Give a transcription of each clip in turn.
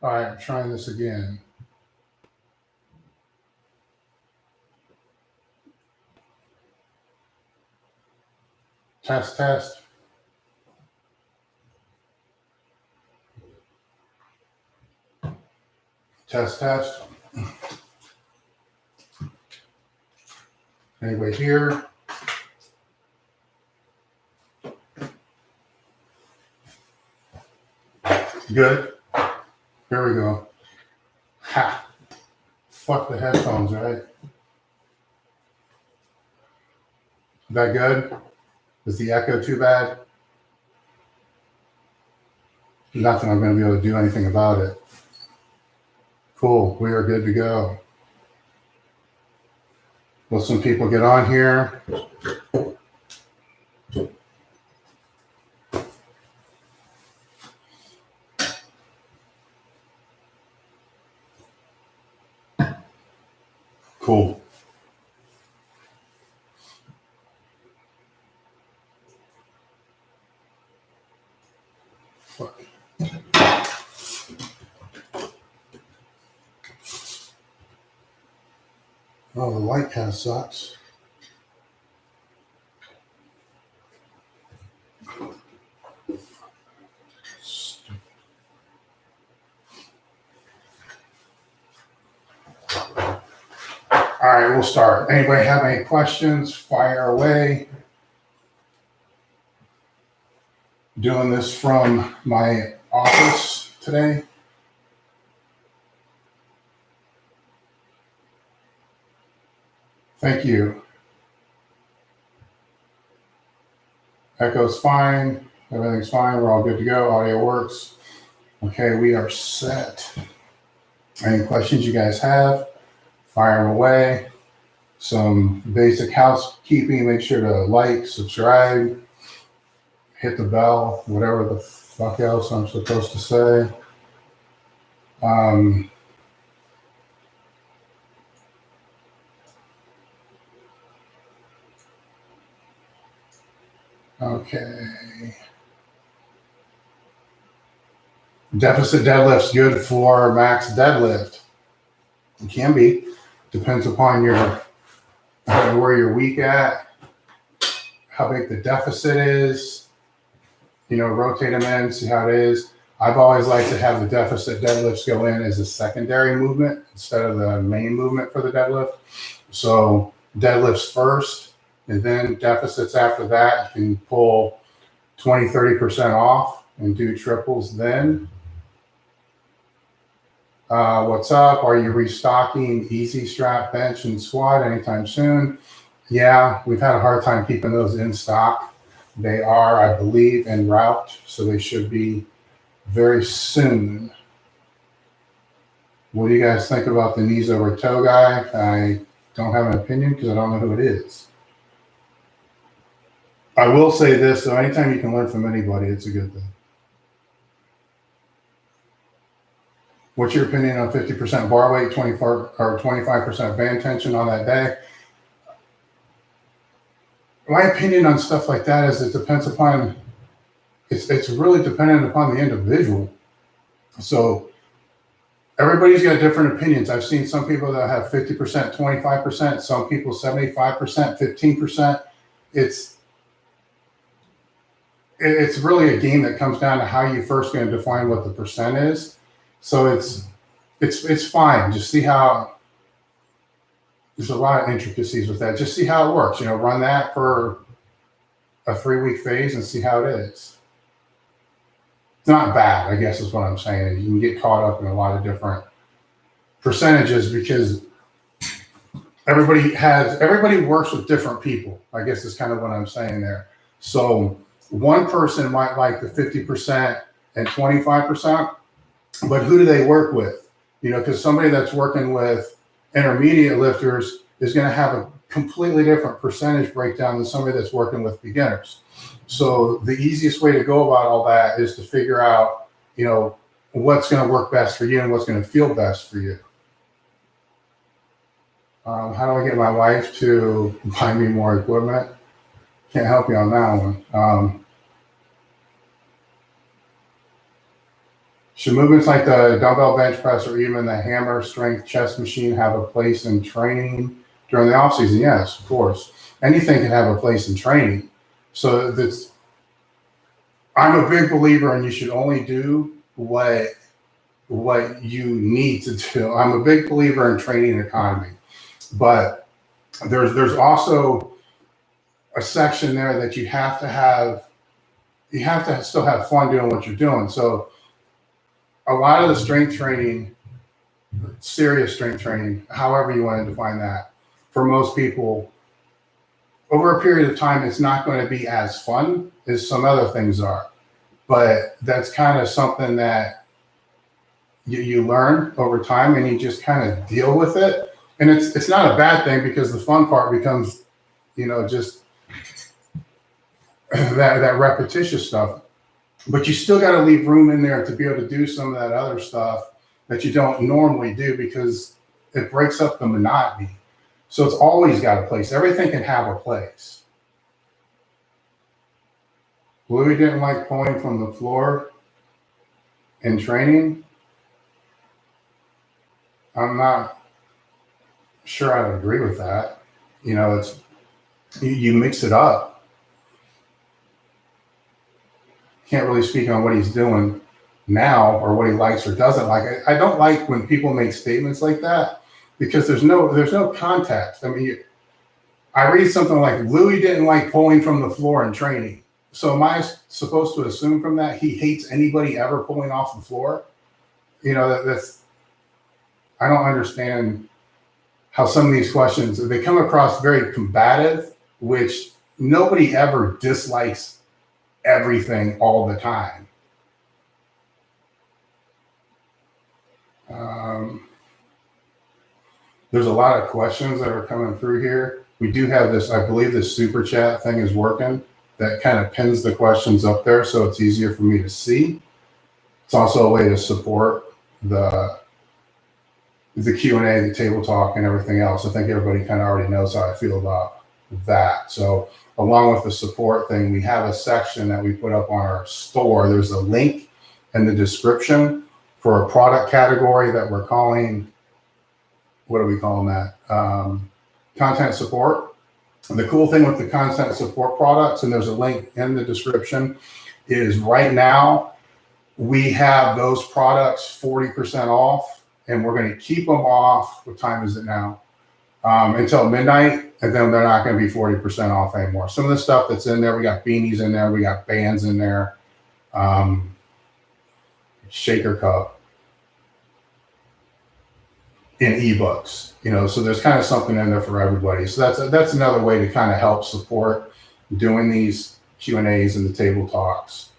All right, I'm trying this again. Test, test. Test, test. Anybody here? Good. Here we go. Ha. Fuck the headphones, right? Is that good? Is the echo too bad? Nothing. I'm going to be able to do anything about it. Cool. We are good to go. Will some people get on here? Cool. Fuck. Oh, the light kind of sucks. All right, we'll start. Anybody have any questions? Fire away. Doing this from my office today. Thank you. Echo's fine. Everything's fine. We're all good to go. Audio works. Okay, we are set. Any questions you guys have? Fire them away. Some basic housekeeping. Make sure to like, subscribe, hit the bell, whatever the fuck else I'm supposed to say. Okay. Deficit deadlift's good for max deadlift. It can be. Depends upon where you're weak at, how big the deficit is. Rotate them in, see how it is. I've always liked to have the deficit deadlifts go in as a secondary movement instead of the main movement for the deadlift. So deadlifts first, and then deficits after that. You can pull 20, 30% off and do triples then. What's up? Are you restocking easy strap, bench, and squat anytime soon? Yeah, we've had a hard time keeping those in stock. They are, I believe, en route, so they should be very soon. What do you guys think about the knees over toe guy? I don't have an opinion because I don't know who it is. I will say this, though, anytime you can learn from anybody, it's a good thing. What's your opinion on 50% bar weight, 24 or 25% band tension on that day? My opinion on stuff like that is it depends upon, it's really dependent upon the individual. So everybody's got different opinions. I've seen some people that have 50%, 25%, some people 75%, 15%. It's really a game that comes down to how you first going to define what the percent is. So it's fine. Just see how, there's a lot of intricacies with that. Just see how it works. Run that for a 3-week phase and see how it is. It's not bad, I guess is what I'm saying. You can get caught up in a lot of different percentages because everybody works with different people, I guess is kind of what I'm saying there. So one person might like the 50% and 25%, but who do they work with? Because somebody that's working with intermediate lifters is going to have a completely different percentage breakdown than somebody that's working with beginners. So the easiest way to go about all that is to figure out, what's going to work best for you and what's going to feel best for you. How do I get my wife to buy me more equipment? Can't help you on that one. Should movements like the dumbbell bench press or even the hammer strength chest machine have a place in training during the off season? Yes, of course. Anything can have a place in training. So I'm a big believer in you should only do what you need to do. I'm a big believer in training economy, but there's also a section there that you have to still have fun doing what you're doing. So a lot of the strength training, serious strength training, however you want to define that, for most people, over a period of time, it's not going to be as fun as some other things are. But that's kind of something that you learn over time, and you just kind of deal with it. And it's not a bad thing, because the fun part becomes, just that repetitious stuff. But you still got to leave room in there to be able to do some of that other stuff that you don't normally do, because it breaks up the monotony. So it's always got a place. Everything can have a place. Louis didn't like pulling from the floor in training. I'm not sure I would agree with that. It's you mix it up. Can't really speak on what he's doing now or what he likes or doesn't like. I don't like when people make statements like that, because there's no context. I mean, I read something like Louis didn't like pulling from the floor in training. So am I supposed to assume from that he hates anybody ever pulling off the floor? That's I don't understand how some of these questions, they come across very combative, which nobody ever dislikes everything all the time. There's a lot of questions that are coming through here. We do have this, I believe this super chat thing is working. That kind of pins the questions up there, so it's easier for me to see. It's also a way to support the Q&A, the table talk, and everything else. I think everybody kind of already knows how I feel about that. So along with the support thing, we have a section that we put up on our store. There's a link in the description for a product category that we're calling, what are we calling that? Content support. And the cool thing with the content support products, and there's a link in the description, is right now we have those products 40% off, and we're going to keep them off. What time is it now? Until midnight, and then they're not going to be 40% off anymore. Some of the stuff that's in there, we got beanies in there, we got bands in there, shaker cup, and ebooks. So there's kind of something in there for everybody. So that's another way to kind of help support doing these Q&As and the table talks,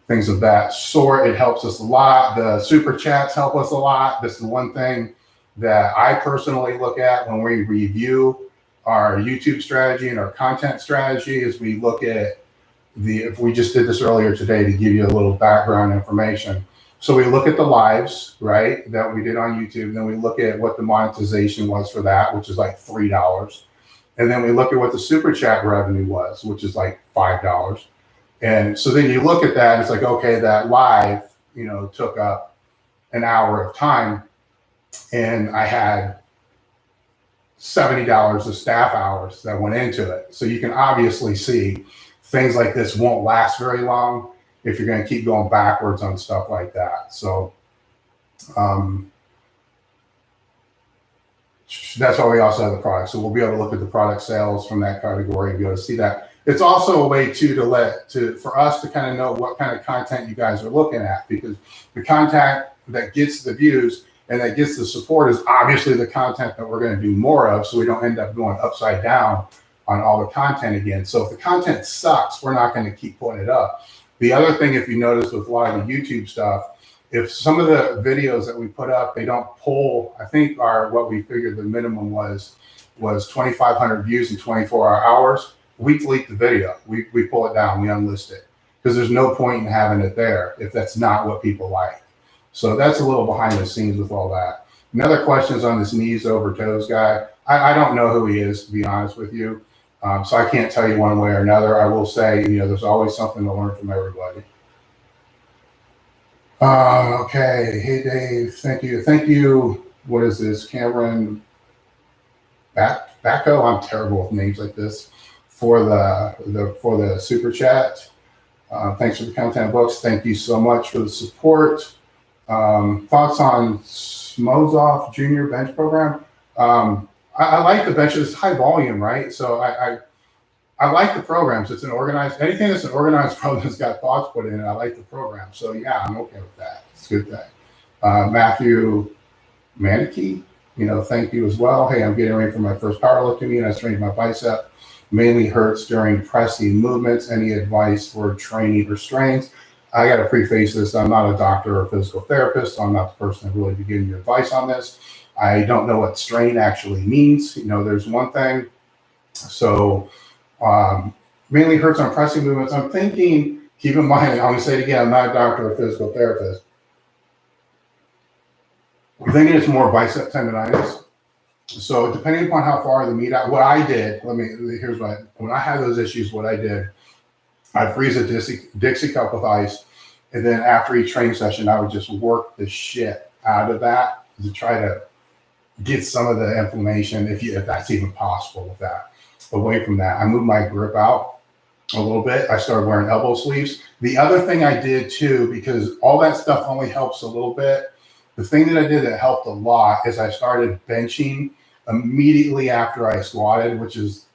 things of that sort. It helps us a lot. The super chats help us a lot. This is one thing that I personally look at when we review our YouTube strategy and our content strategy, is we look at if we just did this earlier today to give you a little background information. So we look at the lives, right, that we did on YouTube, and then we look at what the monetization was for that, which is like $3. And then we look at what the super chat revenue was, which is like $5. And so then you look at that, and it's like, okay, that live, took up an hour of time, and I had $70 of staff hours that went into it. So you can obviously see things like this won't last very long if you're going to keep going backwards on stuff like that. So that's why we also have the product. So we'll be able to look at the product sales from that category and be able to see that. It's also a way for us to kind of know what kind of content you guys are looking at, because the content that gets the views and that gets the support is obviously the content that we're going to do more of, so we don't end up going upside down on all the content again. So if the content sucks, we're not going to keep putting it up. The other thing, if you notice with a lot of the YouTube stuff, if some of the videos that we put up, they don't pull, I think what we figured the minimum was 2,500 views in 24 hours, we delete the video. We pull it down, we unlist it, because there's no point in having it there if that's not what people like. So that's a little behind the scenes with all that. Another question is on this knees over toes guy. I don't know who he is, to be honest with you. So I can't tell you one way or another. I will say, there's always something to learn from everybody. Okay. Hey, Dave. Thank you. Thank you. What is this? Cameron Bacco. I'm terrible with names like this. For the super chat. Thanks for the content books. Thank you so much for the support. Thoughts on Smozov Junior Bench Program? I like the bench. It's high volume, right? So I like the programs. It's an organized, anything that's an organized program that's got thoughts put in it. I like the program. So yeah, I'm okay with that. It's a good thing. Matthew Manicky, thank you as well. Hey, I'm getting ready for my first powerlifting meet. I strained my bicep. Mainly hurts during pressing movements. Any advice for training or strains? I got to preface this. I'm not a doctor or physical therapist, so I'm not the person to really be giving you advice on this. I don't know what strain actually means. There's one thing. So mainly hurts on pressing movements. I'm thinking, keep in mind, I'm going to say it again, I'm not a doctor or physical therapist. I'm thinking it's more bicep tendonitis. So depending upon how far the meet out, what I did, when I had those issues, what I did, I'd freeze a Dixie cup with ice. And then after each training session, I would just work the shit out of that to try to get some of the inflammation, if that's even possible with that, away from that. I moved my grip out a little bit. I started wearing elbow sleeves. The other thing I did too, because all that stuff only helps a little bit, the thing that I did that helped a lot is I started benching immediately after I squatted, which is,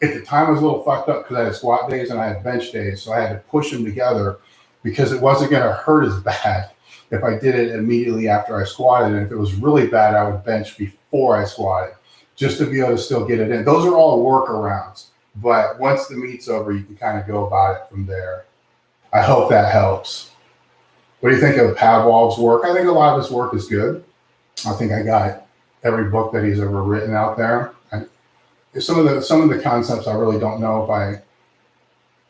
at the time I was a little fucked up because I had squat days and I had bench days. So I had to push them together because it wasn't going to hurt as bad if I did it immediately after I squatted. And if it was really bad, I would bench before I squatted just to be able to still get it in. Those are all workarounds. But once the meet's over, you can kind of go about it from there. I hope that helps. What do you think of Pavlov's work? I think a lot of his work is good. I think I got every book that he's ever written out there. Some of the concepts I really don't know if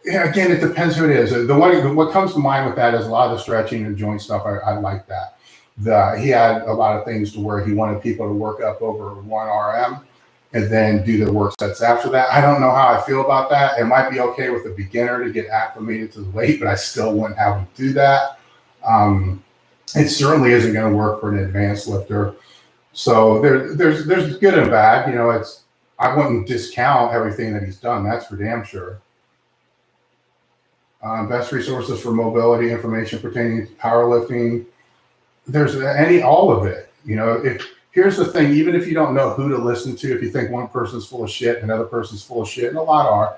again, it depends who it is. What comes to mind with that is a lot of the stretching and joint stuff. I like that. He had a lot of things to where he wanted people to work up over 1 RM and then do their work sets after that. I don't know how I feel about that. It might be okay with a beginner to get acclimated to the weight, but I still wouldn't have him do that. It certainly isn't going to work for an advanced lifter. So there's good and bad. I wouldn't discount everything that he's done. That's for damn sure. Best resources for mobility information pertaining to powerlifting. There's all of it. Here's the thing, even if you don't know who to listen to, if you think one person's full of shit, another person's full of shit, and a lot are,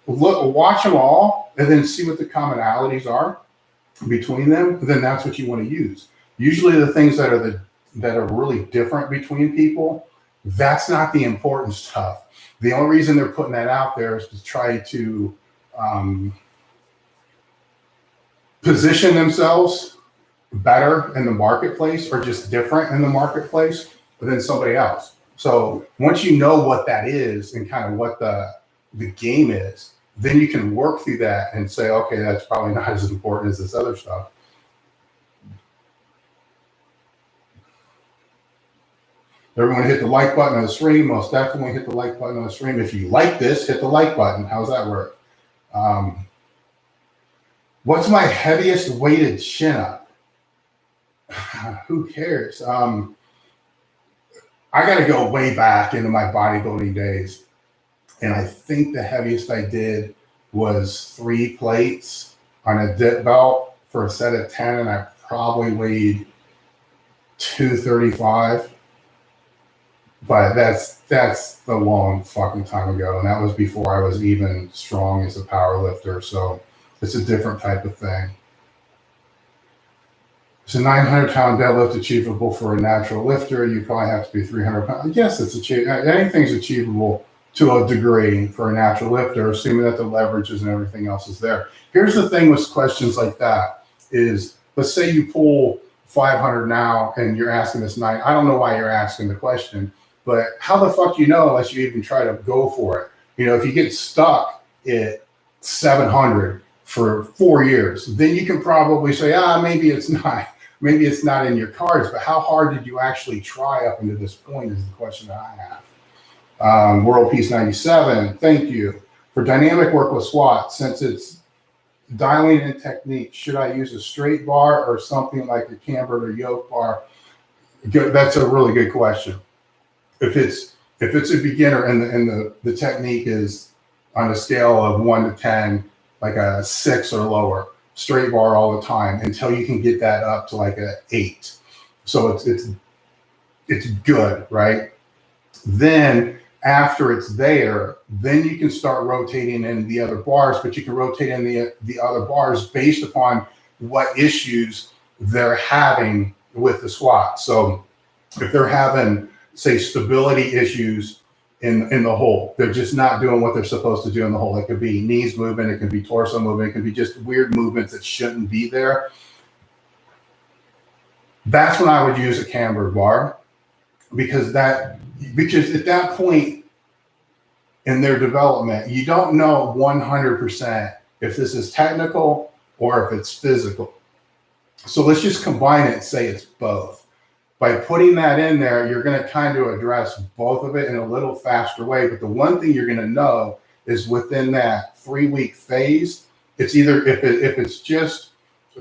watch them all and then see what the commonalities are between them. Then that's what you want to use. Usually the things that are really different between people, that's not the important stuff. The only reason they're putting that out there is to try to position themselves better in the marketplace or just different in the marketplace than somebody else. So once you know what that is and kind of what the game is, then you can work through that and say, okay, that's probably not as important as this other stuff. Everyone hit the like button on the stream. Most definitely hit the like button on the stream. If you like this, hit the like button. How's that work? What's my heaviest weighted chin up? Who cares? I got to go way back into my bodybuilding days. And I think the heaviest I did was 3 plates on a dip belt for a set of 10. And I probably weighed 235. But that's a long fucking time ago. And that was before I was even strong as a power lifter. So it's a different type of thing. Is a 900-pound deadlift achievable for a natural lifter? You probably have to be 300 pounds. Yes, it's achievable. Anything's achievable to a degree for a natural lifter, assuming that the leverages and everything else is there. Here's the thing with questions like that is, let's say you pull 500 now and you're asking this 9. I don't know why you're asking the question, but how the fuck do you know unless you even try to go for it? If you get stuck at 700 for 4 years, then you can probably say, maybe it's not in your cards, but how hard did you actually try up into this point is the question that I have. World Peace 97, thank you. For dynamic work with squat, since it's dialing in technique. Should I use a straight bar or something like a cambered or yoke bar? That's a really good question. If it's a beginner and the technique is on a scale of 1 to 10, like a 6 or lower, straight bar all the time until you can get that up to like a 8. So it's good, right? Then after it's there, then you can start rotating in the other bars, but you can rotate in the other bars based upon what issues they're having with the squat. So if they're having, say, stability issues in the hole, they're just not doing what they're supposed to do in the hole. It could be knees moving, it could be torso moving, it could be just weird movements that shouldn't be there. That's when I would use a cambered bar, because at that point in their development, you don't know 100% if this is technical or if it's physical. So let's just combine it and say it's both. By putting that in there, you're going to kind of address both of it in a little faster way. But the one thing you're going to know is within that 3-week phase, it's either if it's just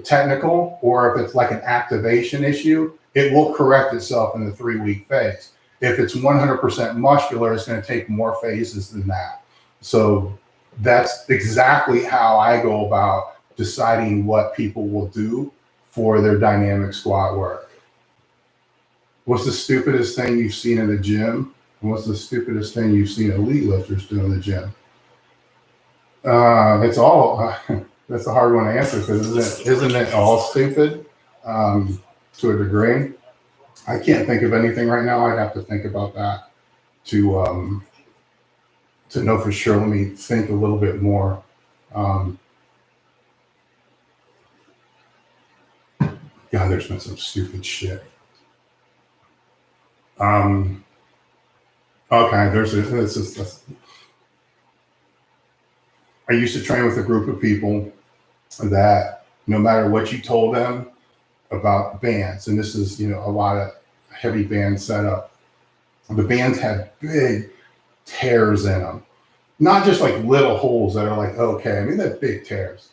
technical or if it's like an activation issue, it will correct itself in the 3-week phase. If it's 100% muscular, it's going to take more phases than that. So that's exactly how I go about deciding what people will do for their dynamic squat work. What's the stupidest thing you've seen in the gym? And what's the stupidest thing you've seen elite lifters do in the gym? It's all, that's a hard one to answer, because isn't it all stupid to a degree? I can't think of anything right now. I'd have to think about that to know for sure. Let me think a little bit more. God, there's been some stupid shit. Okay, I used to train with a group of people that no matter what you told them about bands, and this is, a lot of heavy band setup, the bands had big tears in them, not just like little holes that are like, okay, I mean, they're big tears.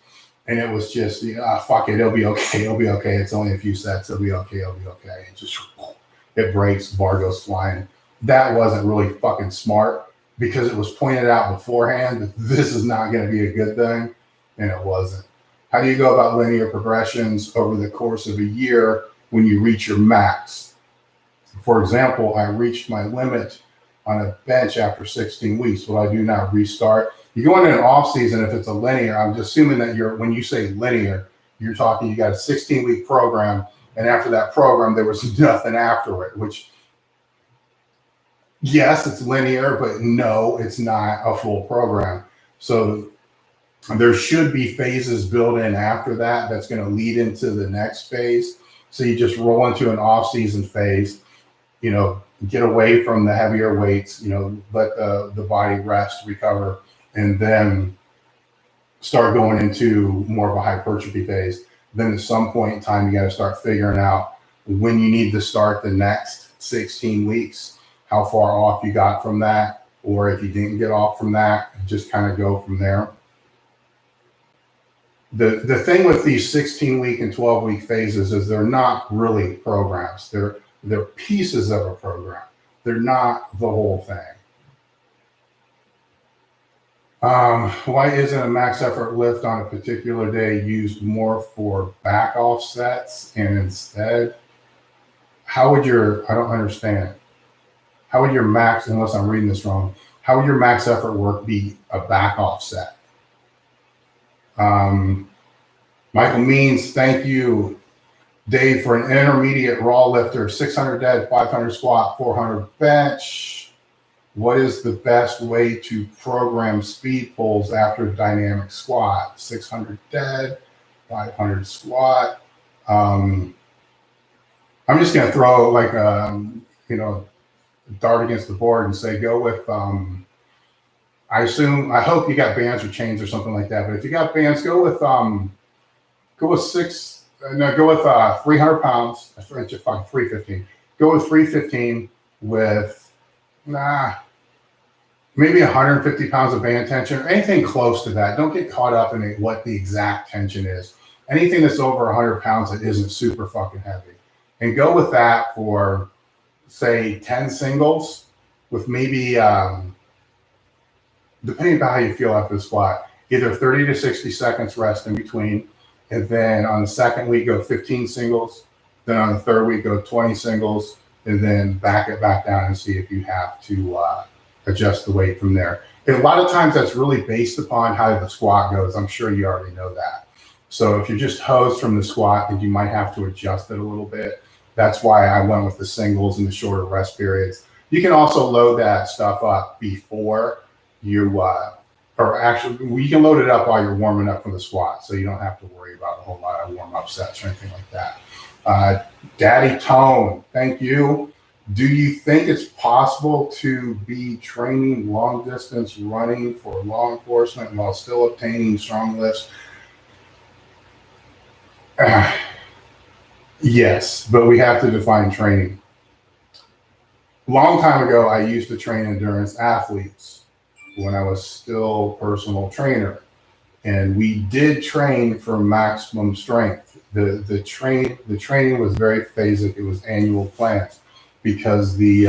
And it was just, fuck it, it'll be okay, it's only a few sets, it'll be okay. It just, it breaks, the bar goes flying. That wasn't really fucking smart, because it was pointed out beforehand that this is not going to be a good thing, and it wasn't. How do you go about linear progressions over the course of a year when you reach your max? For example, I reached my limit on a bench after 16 weeks. What I do now, restart. You go into an off season if it's a linear. I'm just assuming that when you say linear, you're talking you got a 16-week program, and after that program, there was nothing after it, which, yes, it's linear, but no, it's not a full program. So there should be phases built in after that that's going to lead into the next phase. So you just roll into an off-season phase, get away from the heavier weights, let the body rest, recover, and then start going into more of a hypertrophy phase. Then at some point in time, you got to start figuring out when you need to start the next 16 weeks, how far off you got from that, or if you didn't get off from that, just kind of go from there. The thing with these 16-week and 12-week phases is they're not really programs. They're pieces of a program. They're not the whole thing. Why isn't a max effort lift on a particular day used more for back offsets, and instead, I don't understand. How would your max, unless I'm reading this wrong, how would your max effort work be a back offset? Michael Means, thank you, Dave, for an intermediate raw lifter, 600 dead, 500 squat, 400 bench. What is the best way to program speed pulls after dynamic squat? 600 dead, 500 squat. I'm just going to throw like dart against the board and say go with. I hope you got bands or chains or something like that. But if you got bands, go with 300 pounds. 315. Go with 315 with maybe 150 pounds of band tension, or anything close to that. Don't get caught up in what the exact tension is. Anything that's over 100 pounds that isn't super fucking heavy. And go with that for, say, 10 singles with maybe, depending on how you feel after the squat, either 30 to 60 seconds rest in between. And then on the second week, go 15 singles. Then on the third week, go 20 singles. And then back it back down and see if you have to adjust the weight from there. And a lot of times that's really based upon how the squat goes. I'm sure you already know that. So if you're just hosed from the squat, then you might have to adjust it a little bit. That's why I went with the singles and the shorter rest periods. You can also load that stuff up before you, or actually, you can load it up while you're warming up for the squat, so you don't have to worry about a whole lot of warm-up sets or anything like that. Daddy Tone, thank you. Do you think it's possible to be training long-distance running for law enforcement while still obtaining strong lifts? Yes, but we have to define training. Long time ago, I used to train endurance athletes when I was still personal trainer, and we did train for maximum strength. The training was very phasic. It was annual plans because the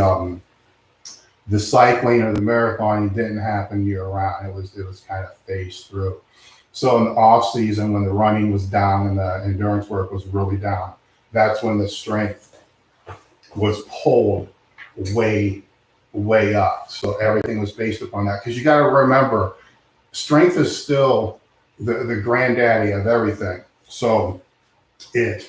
cycling or the marathoning didn't happen year round. It was kind of phased through. So in the off season, when the running was down and the endurance work was really down, that's when the strength was pulled way up. So everything was based upon that. Because you got to remember, strength is still the granddaddy of everything. So it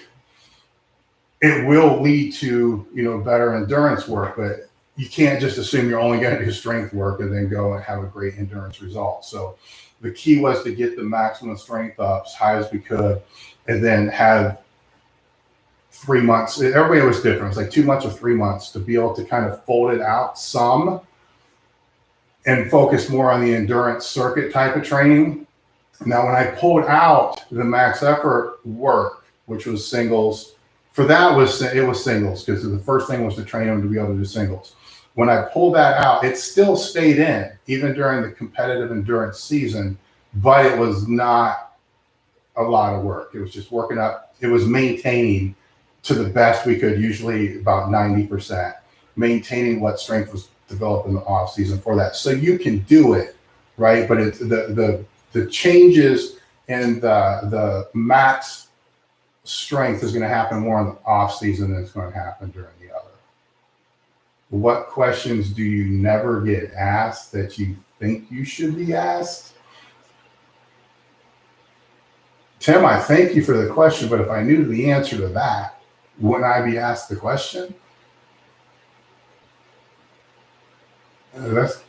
will lead to, better endurance work, but you can't just assume you're only going to do strength work and then go and have a great endurance result. So the key was to get the maximum strength up as high as we could, and then have 3 months. Everybody was different. It was like 2 months or 3 months to be able to kind of fold it out some and focus more on the endurance circuit type of training. Now, when I pulled out the max effort work, which was singles, for that it was singles, because the first thing was to train them to be able to do singles. When I pulled that out, it still stayed in, even during the competitive endurance season, but it was not a lot of work. It was just working up. It was maintaining to the best we could, usually about 90%, maintaining what strength was developed in the off season for that. So you can do it, right? But it's the changes in the max strength is going to happen more in the off season than it's going to happen during the other. What questions do you never get asked that you think you should be asked? Tim, I thank you for the question, but if I knew the answer to that, wouldn't I be asked the question? That's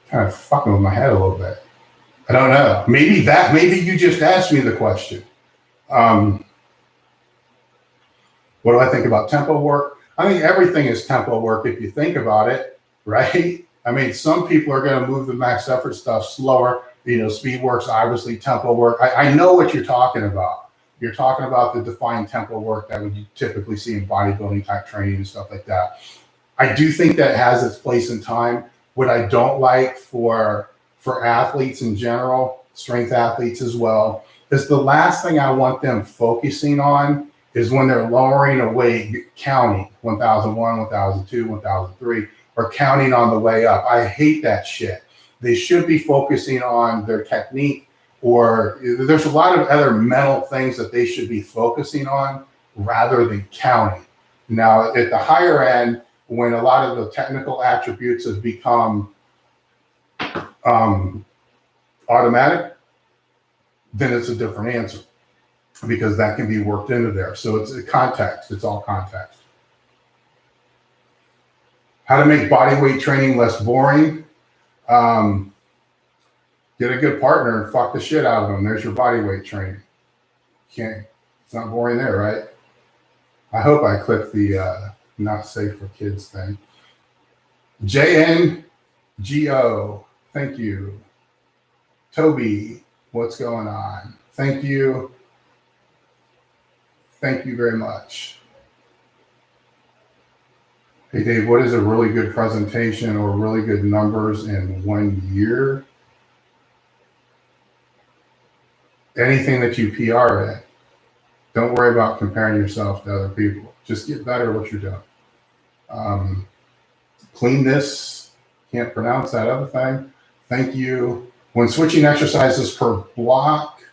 kind of fucking with my head a little bit. I don't know. Maybe you just asked me the question. What do I think about tempo work? I think everything is tempo work if you think about it, right? I mean, some people are going to move the max effort stuff slower. Speed work's obviously tempo work. I know what you're talking about. You're talking about the defined tempo work that you typically see in bodybuilding type training and stuff like that. I do think that has its place in time. What I don't like for athletes in general, strength athletes as well, is the last thing I want them focusing on is when they're lowering a weight, counting 1001, 1002, 1003, or counting on the way up. I hate that shit. They should be focusing on their technique, or there's a lot of other mental things that they should be focusing on rather than counting. Now, at the higher end, when a lot of the technical attributes have become automatic, then it's a different answer, because that can be worked into there. So it's a context. It's all context. How to make body weight training less boring. Get a good partner and fuck the shit out of them. There's your body weight training. It's not boring there, right? I hope I clicked the not safe for kids thing. JNGO, thank you. Toby, what's going on? Thank you. Thank you very much. Hey Dave, what is a really good presentation or really good numbers in 1 year? Anything that you PR at. Don't worry about comparing yourself to other people. Just get better at what you're doing. Clean this, can't pronounce that other thing. Thank you. When switching exercises per block,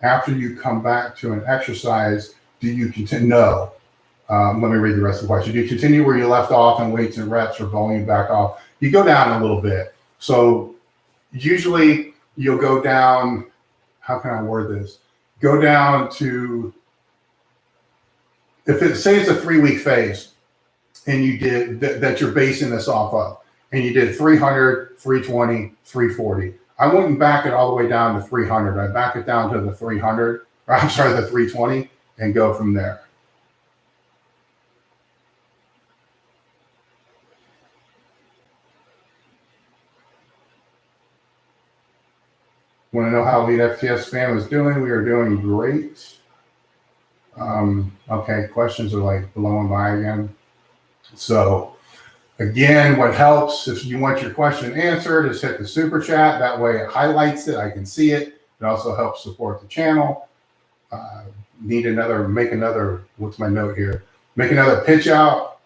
after you come back to an exercise, do you continue? No. Let me read the rest of the question. Do you continue where you left off in weights and reps or volume back off? You go down a little bit. So usually you'll go down, how can I word this? Go down to, if it say it's a 3-week phase and you did that you're basing this off of, and you did 300, 320, 340. I wouldn't back it all the way down to 300. I'd back it down to the 300, or I'm sorry, the 320 and go from there. Want to know how Elite FTS fam is doing? We are doing great. Okay, questions are like blowing by again. So again, what helps if you want your question answered is hit the super chat. That way it highlights it. I can see it. It also helps support the channel. Make another, what's my note here? Make another pitch out.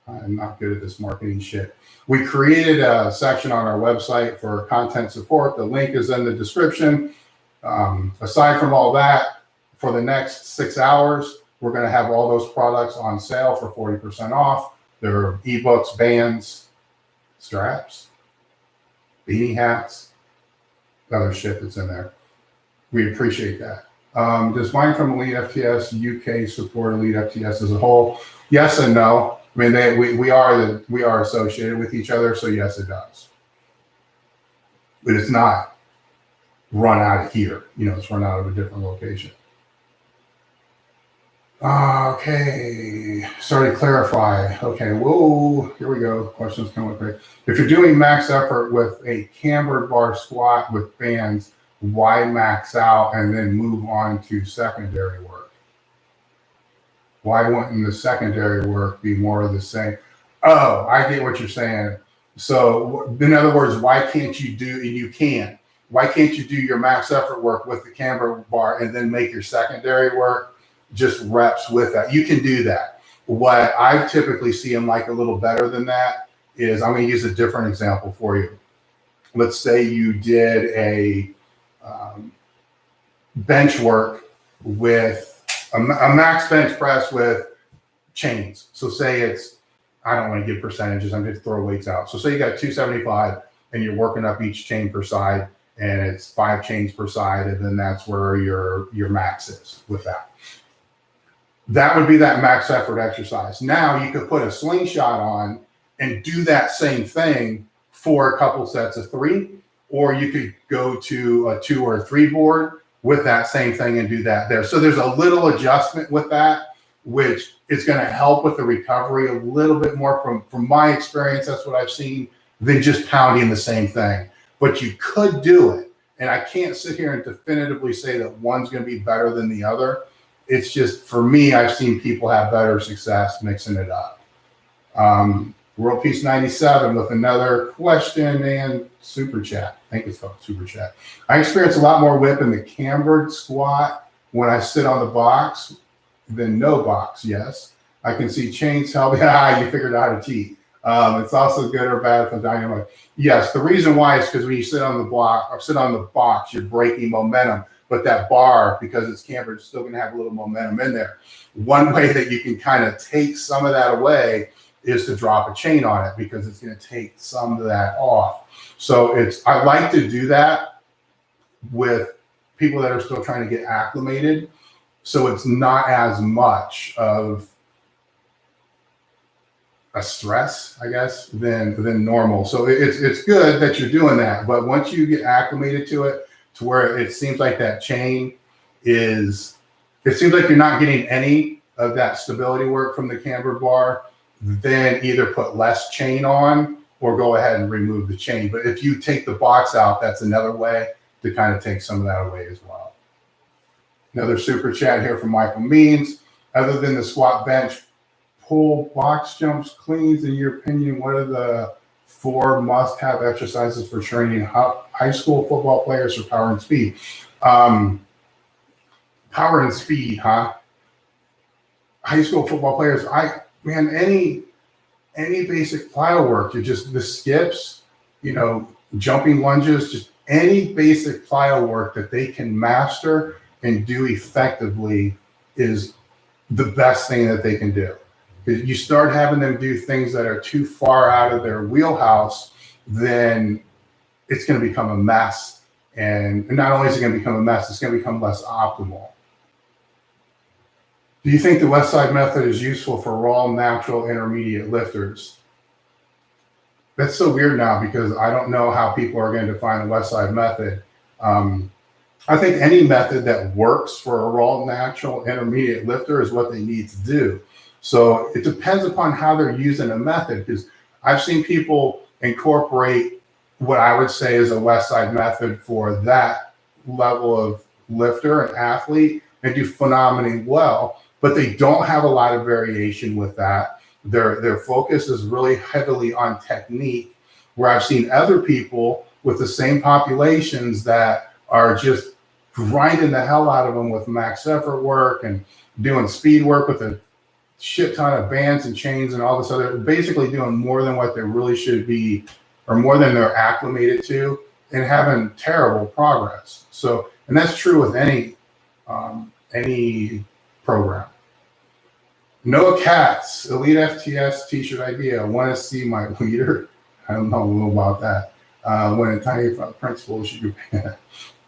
I'm not good at this marketing shit. We created a section on our website for content support. The link is in the description. Aside from all that, for the next 6 hours, we're going to have all those products on sale for 40% off. There are ebooks, bands, straps, beanie hats, other shit that's in there. We appreciate that. Does mine from Elite FTS UK support Elite FTS as a whole? Yes and no. I mean, we are associated with each other, so yes, it does. But it's not run out of here. It's run out of a different location. Okay, sorry to clarify. Okay, whoa, here we go. Questions coming up. If you're doing max effort with a cambered bar squat with bands, why max out and then move on to secondary work? Why wouldn't the secondary work be more of the same? Oh, I get what you're saying. So in other words, why can't you do, and you can, why can't you do your max effort work with the cambered bar and then make your secondary work just reps with that? You can do that. What I typically see them like a little better than that is, I'm going to use a different example for you. Let's say you did a bench work with a max bench press with chains. So say it's, I don't want to give percentages, I'm just throwing weights out. So say you got 275 and you're working up each chain per side and it's 5 chains per side, and then that's where your max is with that. That would be that max effort exercise. Now you could put a slingshot on and do that same thing for a couple sets of 3, or you could go to a 2 or a 3 board with that same thing and do that there. So there's a little adjustment with that, which is going to help with the recovery a little bit more from my experience. That's what I've seen, than just pounding the same thing. But you could do it. And I can't sit here and definitively say that one's going to be better than the other. It's just, for me, I've seen people have better success mixing it up. World Peace 97 with another question and super chat. I think it's called super chat. I experience a lot more whip in the cambered squat when I sit on the box than no box. Yes, I can see chains help. You figured out how to cheat. It's also good or bad for dynamic. Yes, the reason why is because when you sit on the block or sit on the box, you're breaking momentum. But that bar, because it's cambered, is still going to have a little momentum in there. One way that you can kind of take some of that away is to drop a chain on it, because it's going to take some of that off. So I like to do that with people that are still trying to get acclimated, so it's not as much of a stress, I guess, than normal. So it's good that you're doing that, but once you get acclimated to it, to where it seems like that chain is, it seems like you're not getting any of that stability work from the cambered bar, then either put less chain on or go ahead and remove the chain. But if you take the box out, that's another way to kind of take some of that away as well. Another super chat here from Michael Means. Other than the squat bench pull, box jumps, cleans. In your opinion, what are the 4 must-have exercises for training high school football players for power and speed? Power and speed, huh? High school football players, any basic plyo work, just the skips, jumping lunges, just any basic plyo work that they can master and do effectively is the best thing that they can do. If you start having them do things that are too far out of their wheelhouse, then it's going to become a mess. And not only is it going to become a mess, it's going to become less optimal. Do you think the Westside method is useful for raw, natural, intermediate lifters? That's so weird now because I don't know how people are going to define the Westside method. I think any method that works for a raw, natural, intermediate lifter is what they need to do. So it depends upon how they're using a method, because I've seen people incorporate what I would say is a Westside method for that level of lifter and athlete and do phenomenally well, but they don't have a lot of variation with that. Their focus is really heavily on technique, where I've seen other people with the same populations that are just grinding the hell out of them with max effort work and doing speed work with a shit ton of bands and chains and all this other, basically doing more than what they really should be, or more than they're acclimated to, and having terrible progress. So, and that's true with any program. Noah Katz, Elite FTS t-shirt idea. Want to see my leader? I don't know a little about that. When a tiny principal should be.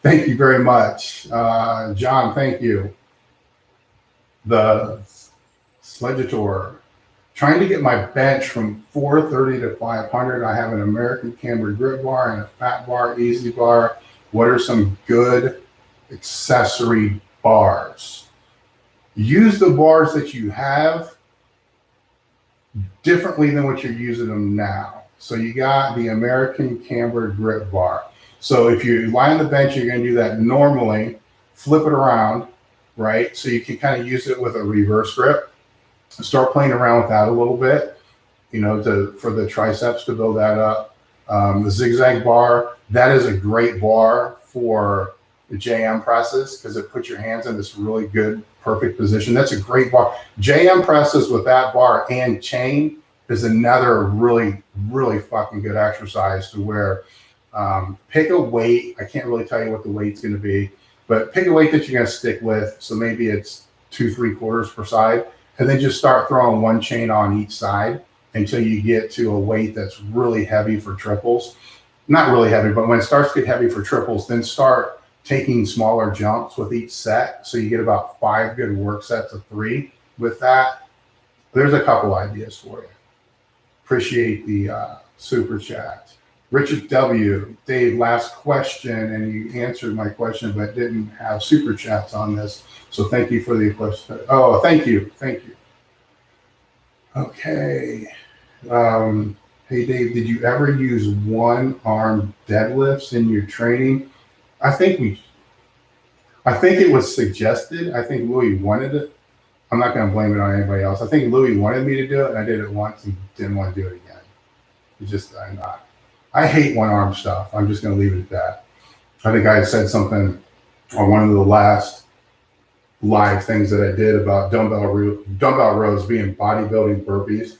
Thank you very much. John, thank you. The Sledgator. Trying to get my bench from 430 to 500. I have an American Cambered grip bar and a fat bar, easy bar. What are some good accessory bars? Use the bars that you have differently than what you're using them now. So you got the American Cambered grip bar. So if you lie on the bench, you're going to do that normally, flip it around, right? So you can kind of use it with a reverse grip. Start playing around with that a little bit, for the triceps to build that up. The zigzag bar, that is a great bar for the JM presses because it puts your hands in this really good, perfect position. That's a great bar. JM presses with that bar and chain is another really, really fucking good exercise to where pick a weight. I can't really tell you what the weight's going to be, but pick a weight that you're going to stick with. So maybe it's 2 3/4 per side. And then just start throwing one chain on each side until you get to a weight that's really heavy for triples. Not really heavy, but when it starts to get heavy for triples, then start taking smaller jumps with each set. So you get about 5 good work sets of 3 with that. There's a couple ideas for you. Appreciate the super chat. Richard W. Dave, last question, and you answered my question, but didn't have super chats on this. So thank you for the question. Oh, thank you. Thank you. Okay. Hey, Dave, did you ever use one-arm deadlifts in your training? I think it was suggested. I think Louis wanted it. I'm not going to blame it on anybody else. I think Louis wanted me to do it, and I did it once and didn't want to do it again. It's just, I'm not. I hate one-arm stuff. I'm just going to leave it at that. I think I said something on one of the last live things that I did about dumbbell rows being bodybuilding burpees.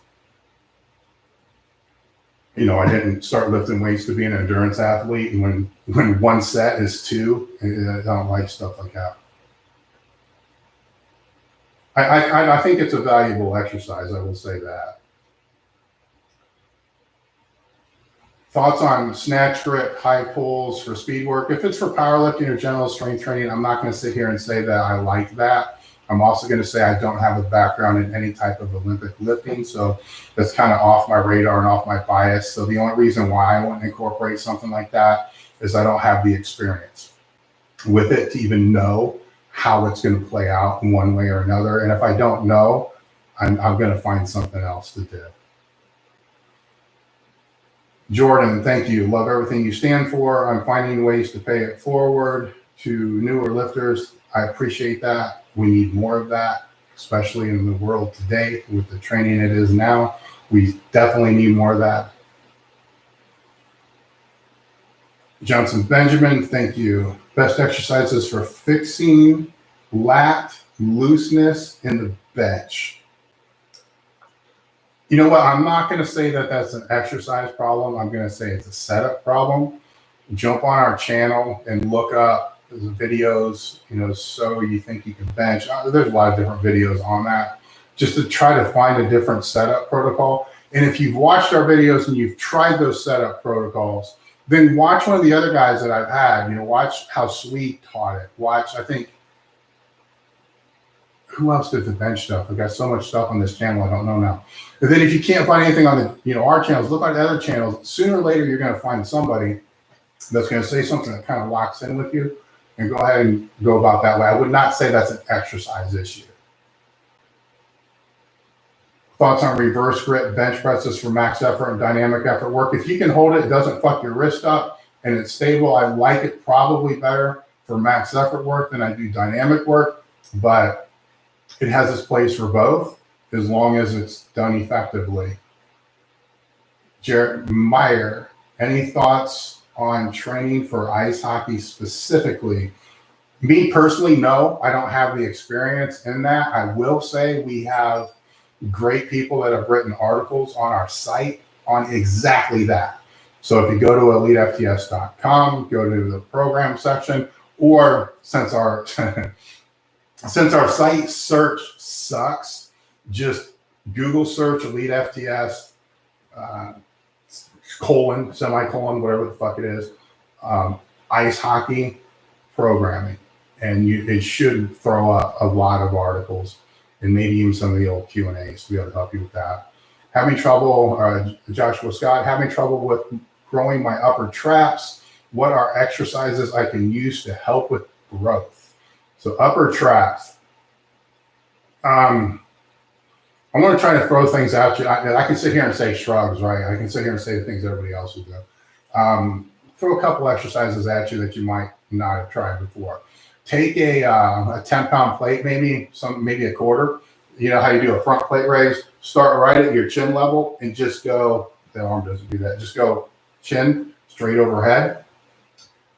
I didn't start lifting weights to be an endurance athlete. And when one set is 2, I don't like stuff like that. I think it's a valuable exercise. I will say that. Thoughts on snatch grip, high pulls for speed work? If it's for powerlifting or general strength training, I'm not going to sit here and say that I like that. I'm also going to say I don't have a background in any type of Olympic lifting, so that's kind of off my radar and off my bias. So the only reason why I want to incorporate something like that is I don't have the experience with it to even know how it's going to play out in one way or another. And if I don't know, I'm going to find something else to do. Jordan, thank you. Love everything you stand for. I'm finding ways to pay it forward to newer lifters. I appreciate that. We need more of that. especially in the world today with the training it is now. We definitely need more of that. Johnson Benjamin, thank you. Best exercises for fixing lat looseness in the bench. You know what? I'm not going to say that that's an exercise problem. I'm going to say it's a setup problem. Jump on our channel and look up the videos, so you think you can bench. There's a lot of different videos on that, just to try to find a different setup protocol. And if you've watched our videos and you've tried those setup protocols, then watch one of the other guys that I've had. Watch how Sweet taught it. Watch, I think, who else did the bench stuff? I've got so much stuff on this channel, I don't know now. And then if you can't find anything on the, our channels, look on the other channels. Sooner or later, you're going to find somebody that's going to say something that kind of locks in with you, and go ahead and go about that way. I would not say that's an exercise issue. Thoughts on reverse grip bench presses for max effort and dynamic effort work? If you can hold it, it doesn't fuck your wrist up, and it's stable. I like it probably better for max effort work than I do dynamic work, but it has its place for both as long as it's done effectively. Jarrett Meyer, any thoughts on training for ice hockey specifically? Me personally, no, I don't have the experience in that. I will say we have great people that have written articles on our site on exactly that. So if you go to elitefts.com, go to the program section, or since our site search sucks, just Google search elitefts, semicolon, whatever the fuck it is, ice hockey programming. And it should throw up a lot of articles and maybe even some of the old Q&As to be able to help you with that. Having trouble, Joshua Scott, having trouble with growing my upper traps. What are exercises I can use to help with growth? So upper traps. I'm going to try to throw things at you. I can sit here and say shrugs, right? I can sit here and say the things everybody else would do. Throw a couple exercises at you that you might not have tried before. Take a 10-pound plate, maybe a quarter. You know how you do a front plate raise? Start right at your chin level and just go, the arm doesn't do that, just go chin straight overhead.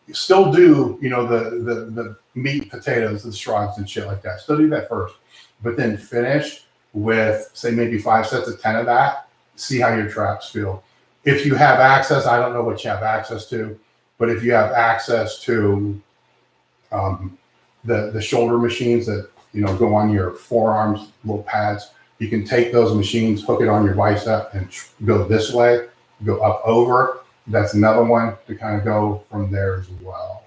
You still do, the meat and potatoes, the shrugs and shit like that. Still do that first. But then finish with, say, maybe 5 sets of 10 of that. See how your traps feel. If you have access, I don't know what you have access to, but if you have access to the shoulder machines that go on your forearms, little pads, you can take those machines, hook it on your bicep, and go this way, go up over. That's another one to kind of go from there as well.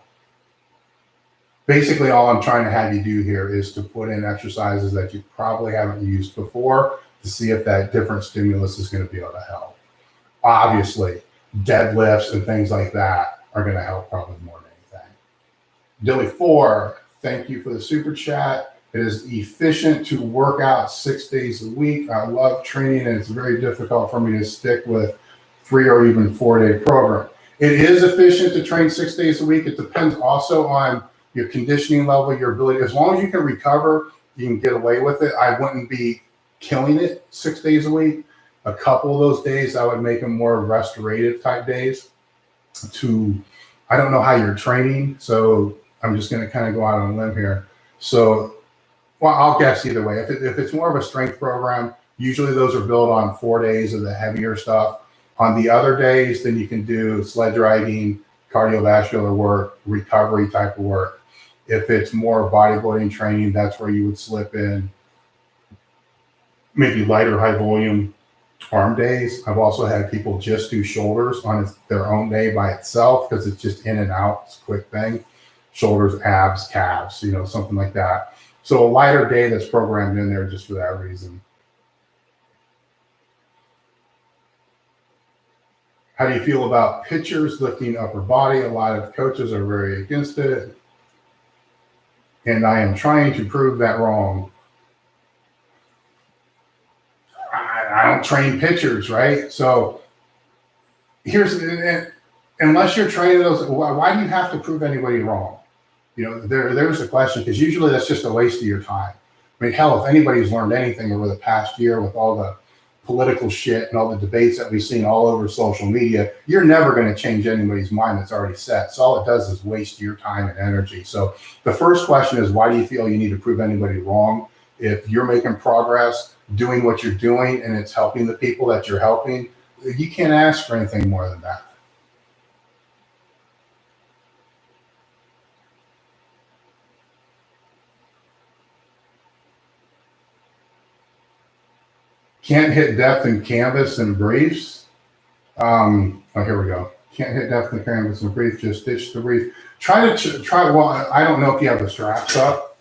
Basically, all I'm trying to have you do here is to put in exercises that you probably haven't used before to see if that different stimulus is going to be able to help. Obviously, deadlifts and things like that are going to help probably more than anything. Dilly4, thank you for the super chat. It is efficient to work out 6 days a week. I love training, and it's very difficult for me to stick with 3 or even 4 day program. It is efficient to train 6 days a week. It depends also on your conditioning level, your ability. As long as you can recover, you can get away with it. I wouldn't be killing it 6 days a week. A couple of those days, I would make them more restorative type days. I don't know how you're training, so I'm just going to kind of go out on a limb here. So, well, I'll guess either way. If it's more of a strength program, usually those are built on 4 days of the heavier stuff. On the other days, then you can do sled driving, cardiovascular work, recovery type of work. If it's more bodybuilding training, that's where you would slip in maybe lighter, high volume arm days. I've also had people just do shoulders on their own day by itself because it's just in and out. It's a quick thing. Shoulders, abs, calves, something like that. So a lighter day that's programmed in there just for that reason. How do you feel about pitchers lifting upper body? A lot of coaches are very against it. And I am trying to prove that wrong. I don't train pitchers, right? So unless you're training those, why do you have to prove anybody wrong? There's a question, because usually that's just a waste of your time. I mean, hell, if anybody's learned anything over the past year with all the political shit and all the debates that we've seen all over social media, you're never going to change anybody's mind that's already set. So all it does is waste your time and energy. So the first question is, why do you feel you need to prove anybody wrong? If you're making progress, doing what you're doing, and it's helping the people that you're helping, you can't ask for anything more than that. Can't hit depth in canvas and briefs. Oh, here we go. Can't hit depth in canvas and brief. Just ditch the brief. Try. Well, I don't know if you have the straps up.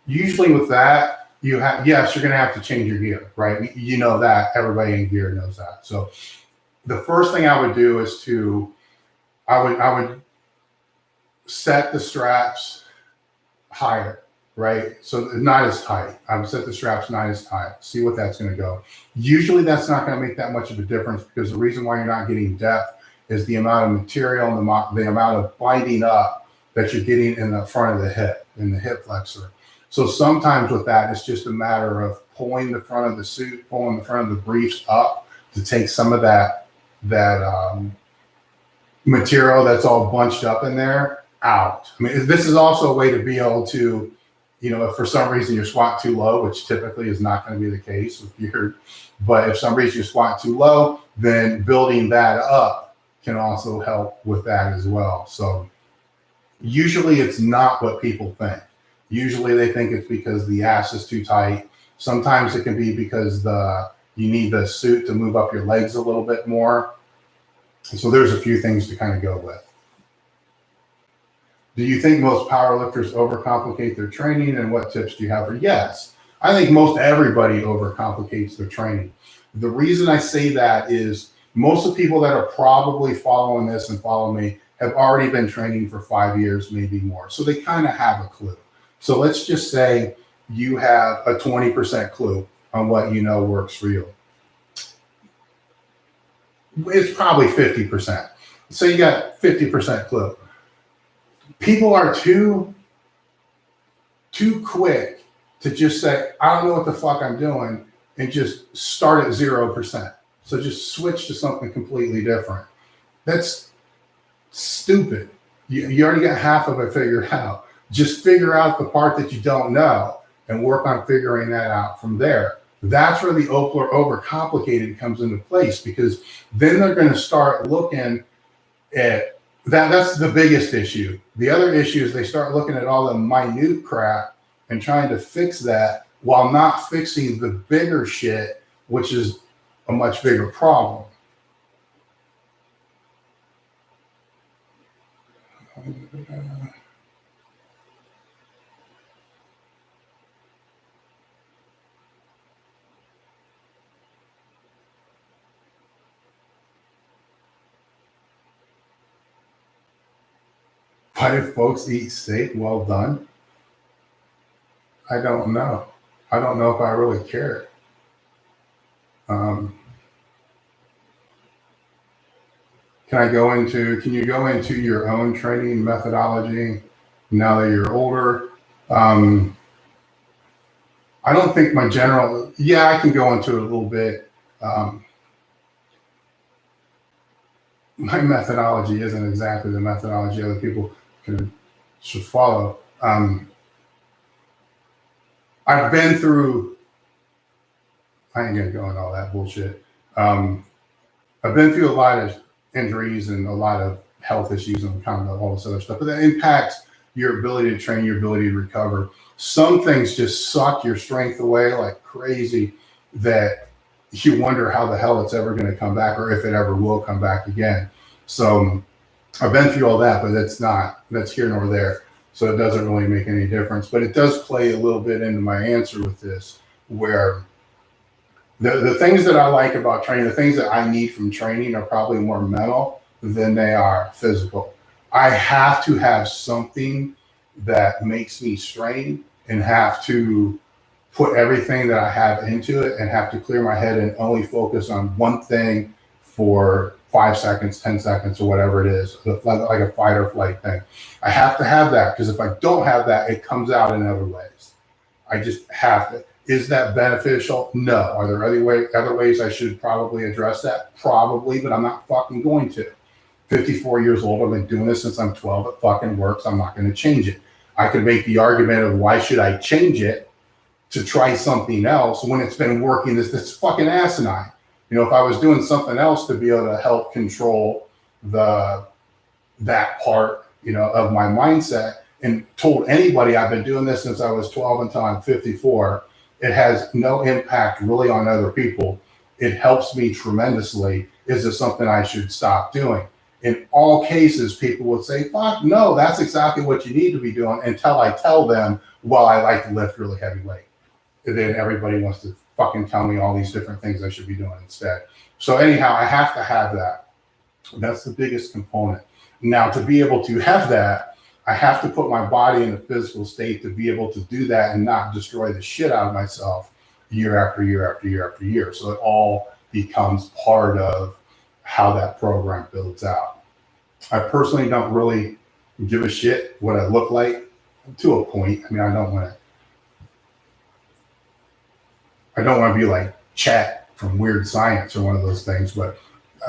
Usually with that, yes, you're going to have to change your gear, right? You know that. Everybody in gear knows that. So the first thing I would do is I would set the straps higher. Right? So not as tight. I would set the straps not as tight. See what that's going to go. Usually that's not going to make that much of a difference, because the reason why you're not getting depth is the amount of material and the amount of binding up that you're getting in the front of the hip, in the hip flexor. So sometimes with that, it's just a matter of pulling the front of the suit, pulling the front of the briefs up to take some of that material that's all bunched up in there out. I mean, this is also a way to be able to, if for some reason you're squat too low, which typically is not going to be the case but if some reason you squat too low, then building that up can also help with that as well. So usually it's not what people think. Usually they think it's because the ass is too tight. Sometimes it can be because you need the suit to move up your legs a little bit more. So there's a few things to kind of go with. Do you think most powerlifters overcomplicate their training, and what tips do you have for? Yes, I think most everybody overcomplicates their training. The reason I say that is most of the people that are probably following this and follow me have already been training for 5 years, maybe more. So they kind of have a clue. So let's just say you have a 20% clue on what works for you. It's probably 50%. So you got 50% clue. People are too quick to just say, I don't know what the fuck I'm doing, and just start at 0%. So just switch to something completely different. That's stupid. You already got half of it figured out. Just figure out the part that you don't know and work on figuring that out from there. That's where the overcomplicated comes into place, because then they're going to start looking at that's the biggest issue. The other issue is they start looking at all the minute crap and trying to fix that while not fixing the bigger shit, which is a much bigger problem. Why do folks eat steak well done? I don't know. I don't know if I really care. Can you go into your own training methodology now that you're older? I don't think I can go into it a little bit. My methodology isn't exactly the methodology other people should follow. I've been through, I ain't gonna go into all that bullshit. I've been through a lot of injuries and a lot of health issues and kind of all this other stuff, but that impacts your ability to train, your ability to recover. Some things just suck your strength away like crazy that you wonder how the hell it's ever going to come back, or if it ever will come back again. So I've been through all that, but that's here nor there. So it doesn't really make any difference, but it does play a little bit into my answer with this, where the things that I like about training, the things that I need from training are probably more mental than they are physical. I have to have something that makes me strain and have to put everything that I have into it and have to clear my head and only focus on one thing for 5 seconds, 10 seconds, or whatever it is, like a fight or flight thing. I have to have that, because if I don't have that, it comes out in other ways. I just have to. Is that beneficial? No. Are there other ways I should probably address that? Probably, but I'm not fucking going to. 54 years old. I've been doing this since I'm 12. It fucking works. I'm not going to change it. I could make the argument of why should I change it to try something else when it's been working. This fucking asinine. You know, if I was doing something else to be able to help control that part, you know, of my mindset, and told anybody I've been doing this since I was 12 until I'm 54, it has no impact really on other people. It helps me tremendously. Is it something I should stop doing? In all cases, people would say, fuck, no, that's exactly what you need to be doing, until I tell them, well, I like to lift really heavy weight. And then everybody wants to fucking tell me all these different things I should be doing instead. So anyhow, I have to have that. That's the biggest component. Now, to be able to have that, I have to put my body in a physical state to be able to do that and not destroy the shit out of myself year after year after year after year. So it all becomes part of how that program builds out. I personally don't really give a shit what I look like, to a point. I mean, I don't want to be like Chat from Weird Science or one of those things, but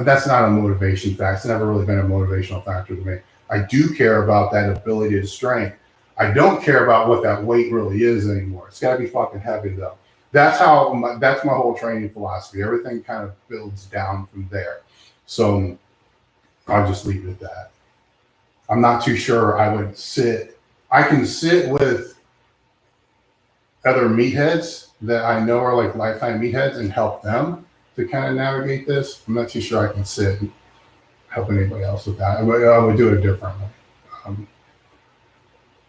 that's not a motivation factor. It's never really been a motivational factor to me. I do care about that ability to strength. I don't care about what that weight really is anymore. It's got to be fucking heavy though. That's my whole training philosophy. Everything kind of builds down from there. So I'll just leave it at that. I'm not too sure I can sit with other meatheads that I know are like lifetime meatheads and help them to kind of navigate this. I'm not too sure I can sit and help anybody else with that. I would do it differently.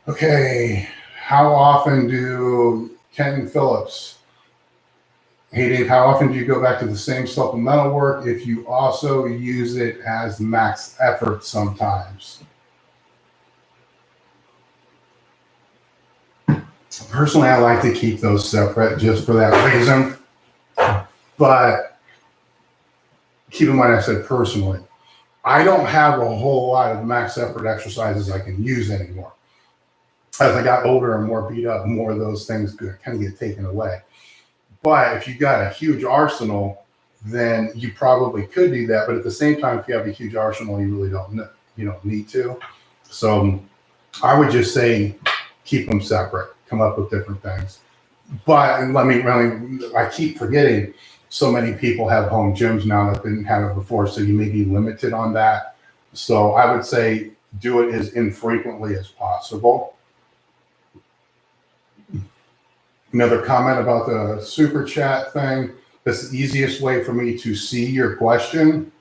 Okay, how often do Ken Phillips? Hey Dave, how often do you go back to the same supplemental work if you also use it as max effort sometimes? Personally, I like to keep those separate just for that reason. But keep in mind, I said personally, I don't have a whole lot of max effort exercises I can use anymore. As I got older and more beat up, more of those things kind of get taken away. But if you got a huge arsenal, then you probably could do that. But at the same time, if you have a huge arsenal, you really don't need to. So I would just say keep them separate. Come up with different things. But I keep forgetting so many people have home gyms now that didn't have it before, so you may be limited on that. So I would say do it as infrequently as possible. Another comment about the super chat thing. That's the easiest way for me to see your question.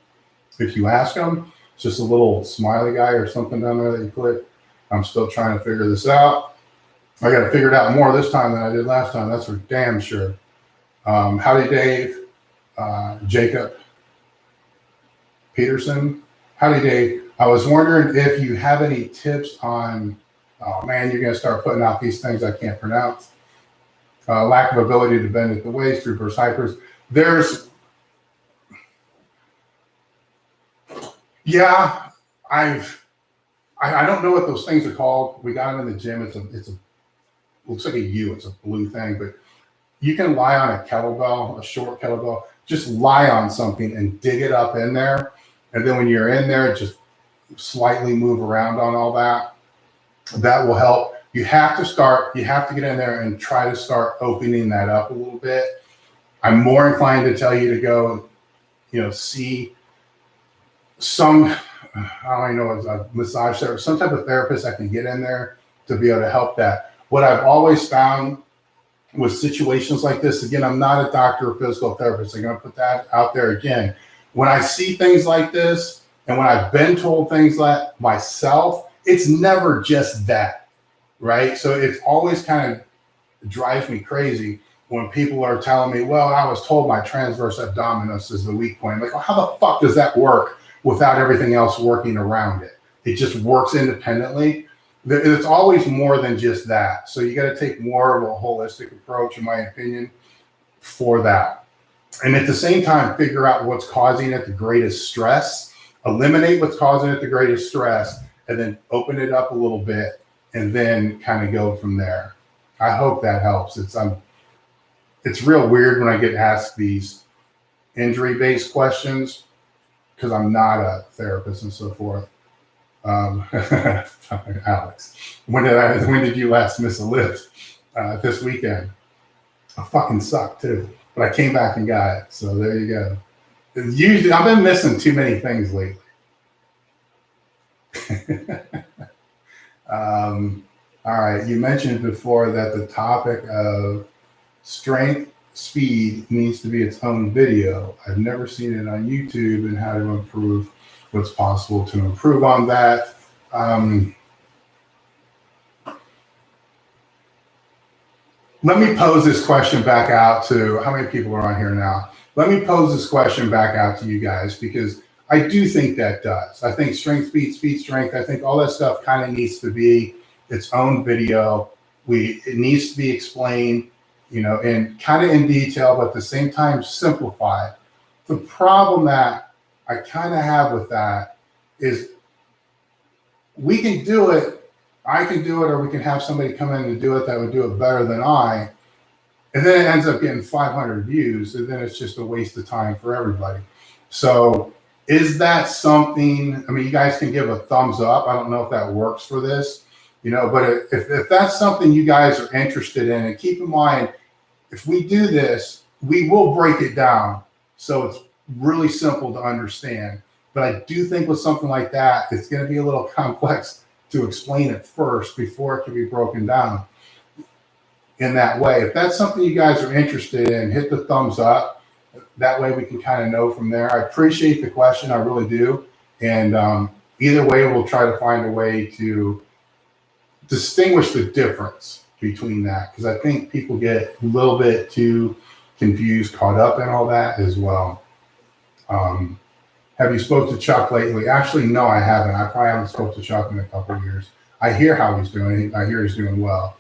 If you ask them, it's just a little smiley guy or something down there that you click. I'm still trying to figure this out. I got to figure it out more this time than I did last time. That's for damn sure. Howdy, Dave. Jacob Peterson. Howdy, Dave. I was wondering if you have any tips on, oh man, you're going to start putting out these things I can't pronounce. Lack of ability to bend at the waist, reverse hypers. I don't know what those things are called. We got it in the gym. It's looks like a U. It's a blue thing, but you can lie on a kettlebell, a short kettlebell. Just lie on something and dig it up in there. And then when you're in there, just slightly move around on all that. That will help. You have to get in there and try to start opening that up a little bit. I'm more inclined to tell you to go, see some, I don't know, a massage therapist, some type of therapist that can get in there to be able to help that. What I've always found with situations like this, again, I'm not a doctor or physical therapist. I'm going to put that out there again. When I see things like this, and when I've been told things like myself, it's never just that, right? So it's always kind of drives me crazy when people are telling me, well, I was told my transverse abdominis is the weak point. I'm like, well, how the fuck does that work without everything else working around it? It just works independently. It's always more than just that. So you got to take more of a holistic approach, in my opinion, for that. And at the same time, figure out what's causing it the greatest stress, eliminate what's causing it the greatest stress, and then open it up a little bit and then kind of go from there. I hope that helps. It's real weird when I get asked these injury-based questions because I'm not a therapist and so forth. Alex, when did you last miss a lift? This weekend. I fucking sucked too, but I came back and got it. So there you go. Usually, I've been missing too many things lately. All right, you mentioned before that the topic of strength speed needs to be its own video. I've never seen it on YouTube, and how to improve, what's possible to improve on that. Let me pose this question back out to, how many people are on here now? Let me pose this question back out to you guys, because I do think that does. I think strength, speed, strength, I think all that stuff kind of needs to be its own video. It needs to be explained, and kind of in detail, but at the same time simplified. The problem that I kind of have with that is we can do it, I can do it, or we can have somebody come in and do it that would do it better than I, and then it ends up getting 500 views, and then it's just a waste of time for everybody. So is that something, I mean, you guys can give a thumbs up. I don't know if that works for this, but if that's something you guys are interested in, and keep in mind, if we do this, we will break it down so it's really simple to understand. But I do think with something like that, it's going to be a little complex to explain it first before it can be broken down in that way. If that's something you guys are interested in, hit the thumbs up. That way we can kind of know from there. I appreciate the question, I really do. And either way, we'll try to find a way to distinguish the difference between that, because I think people get a little bit too confused, caught up in all that as well. Have you spoke to Chuck lately? Actually, no, I haven't. I probably haven't spoke to Chuck in a couple of years. I hear how he's doing. I hear he's doing well.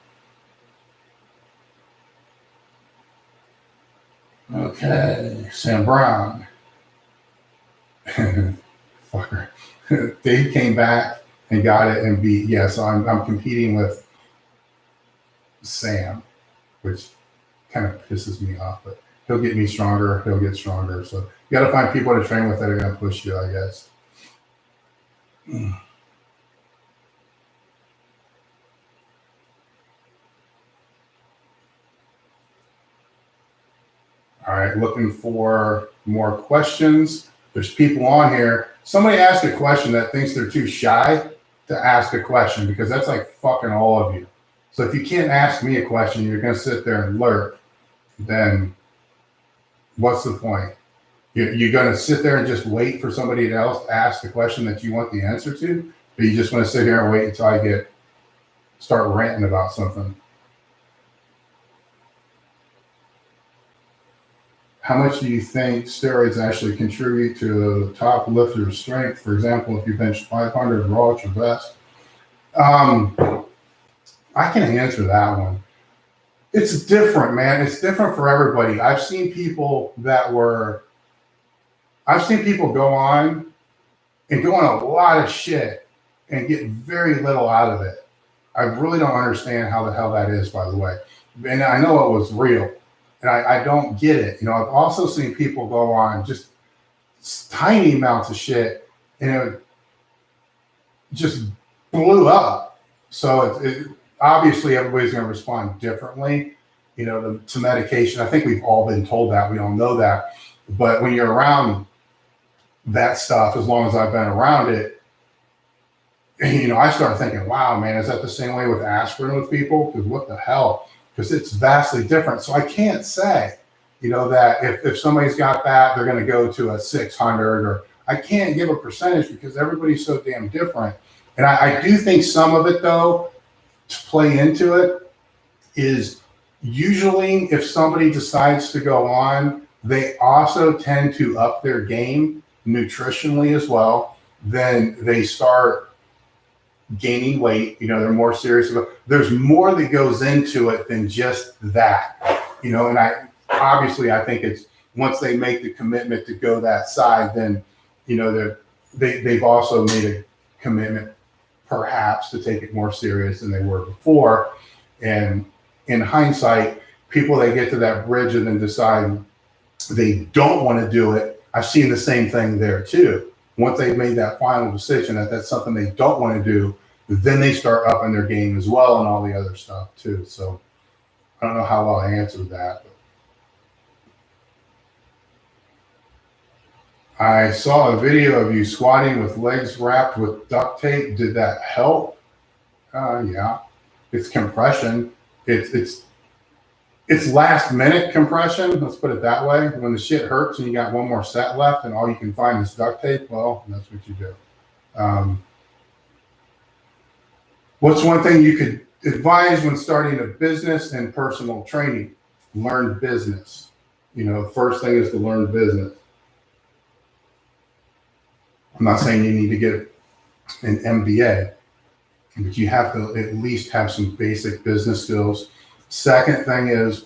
Okay, Sam Brown. Fucker. Dave came back and got it and beat. Yeah, so I'm competing with Sam, which kind of pisses me off, but he'll get me stronger. He'll get stronger. So you got to find people to train with that are going to push you, I guess. All right, looking for more questions. There's people on here. Somebody asked a question that thinks they're too shy to ask a question, because that's like fucking all of you. So if you can't ask me a question, you're going to sit there and lurk, then what's the point? You're going to sit there and just wait for somebody else to ask the question that you want the answer to, or you just want to sit here and wait until I start ranting about something? How much do you think steroids actually contribute to the top lifter's strength? For example, if you bench 500 raw at your best. I can answer that one. It's different, man. It's different for everybody. I've seen people go on and go on a lot of shit and get very little out of it. I really don't understand how the hell that is, by the way. And I know it was real, and I don't get it. I've also seen people go on just tiny amounts of shit, and it just blew up. So obviously everybody's going to respond differently, to medication. I think we've all been told that. We all know that. But when you're around that stuff, as long as I've been around it, I started thinking, wow, man, is that the same way with aspirin with people? Because what the hell? Because it's vastly different. So I can't say, that if somebody's got that, they're going to go to a 600, or I can't give a percentage because everybody's so damn different. And I do think some of it, though, to play into it, is usually if somebody decides to go on, they also tend to up their game nutritionally as well. Then they start gaining weight. They're more serious about. There's more that goes into it than just that. And I think it's once they make the commitment to go that side, then they've also made a commitment perhaps to take it more serious than they were before. And in hindsight, people that get to that bridge and then decide they don't want to do it, I've seen the same thing there too. Once they've made that final decision that that's something they don't want to do, then they start upping their game as well and all the other stuff too. So I don't know how well I answered that. I saw a video of you squatting with legs wrapped with duct tape. Did that help? Yeah, it's compression. It's last minute compression. Let's put it that way. When the shit hurts and you got one more set left and all you can find is duct tape, well, that's what you do. What's one thing you could advise when starting a business and personal training? Learn business. The first thing is to learn business. I'm not saying you need to get an MBA, but you have to at least have some basic business skills. Second thing is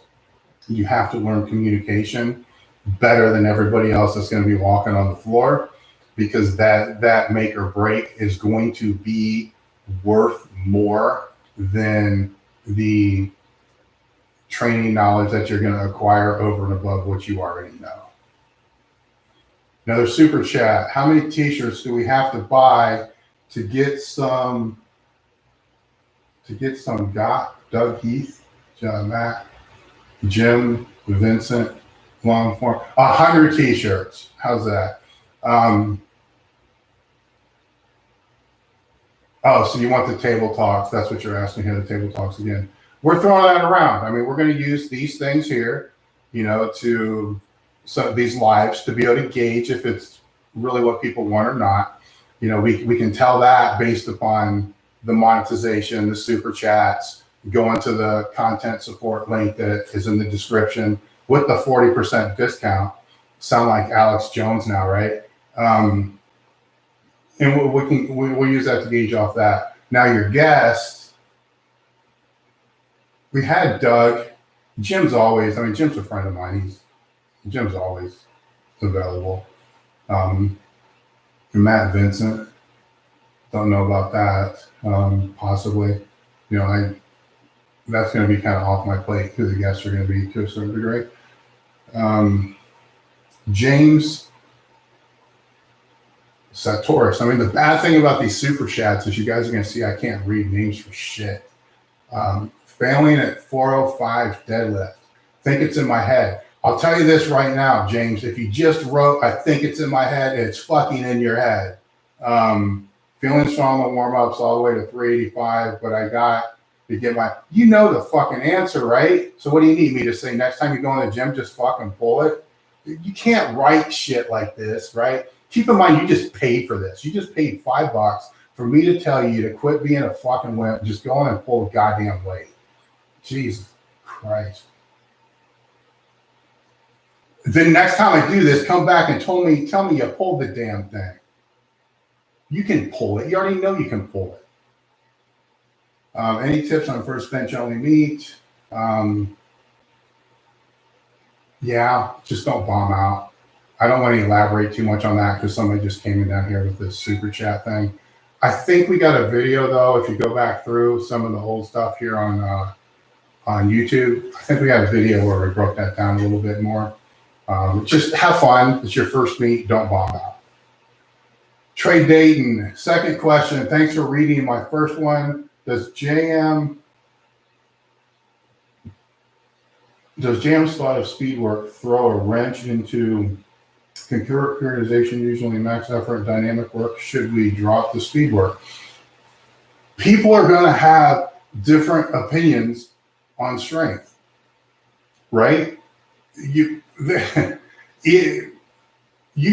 you have to learn communication better than everybody else that's going to be walking on the floor, because that make or break is going to be worth more than the training knowledge that you're going to acquire over and above what you already know. Another super chat. How many t-shirts do we have to buy to get some Doug Heath, John Matt, Jim, Vincent, long form? 100 t-shirts. How's that? So you want the table talks? That's what you're asking here, the table talks again. We're throwing that around. I mean, we're going to use these things here, to these lives to be able to gauge if it's really what people want or not. We can tell that based upon the monetization, the super chats, going to the content support link that is in the description with the 40% discount. Sound like Alex Jones now, right? And we'll use that to gauge off that. Now your guests, we had Doug. Jim's a friend of mine. Jim's always available. Matt Vincent, don't know about that. Possibly, that's going to be kind of off my plate because the guests are going to be to a certain degree. James Satoris. The bad thing about these super chats is you guys are going to see I can't read names for shit. Failing at 405 deadlift. Think it's in my head. I'll tell you this right now, James. If you just wrote, I think it's in my head, it's fucking in your head. Feeling strong on warm-ups all the way to 385, but I got to get the fucking answer, right? So what do you need me to say? Next time you go in the gym, just fucking pull it? You can't write shit like this, right? Keep in mind, you just paid for this. You just paid $5 for me to tell you to quit being a fucking wimp. Just go in and pull the goddamn weight. Jesus Christ. Then next time I do this, come back and tell me you pulled the damn thing. You can pull it. You already know you can pull it. Any tips on first bench only meet? Yeah, just don't bomb out. I don't want to elaborate too much on that because somebody just came in down here with this super chat thing. I think we got a video though. If you go back through some of the old stuff here on YouTube, I think we got a video where we broke that down a little bit more. Just have fun. It's your first meet. Don't bomb out. Trey Dayton, second question. Thanks for reading my first one. Does JM's thought of speed work throw a wrench into concurrent periodization, usually max effort, dynamic work? Should we drop the speed work? People are going to have different opinions on strength, right? You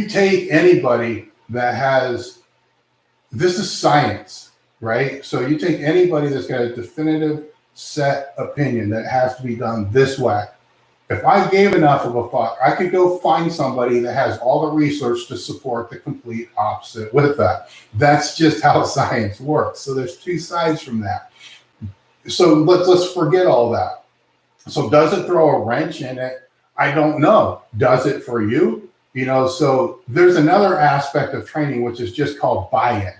take anybody that has, this is science, right? So you take anybody that's got a definitive set opinion that has to be done this way. If I gave enough of a fuck, I could go find somebody that has all the research to support the complete opposite with that. That's just how science works. So there's two sides from that. So let's forget all that. So does it throw a wrench in it? I don't know. Does it for you? So there's another aspect of training, which is just called buy-in.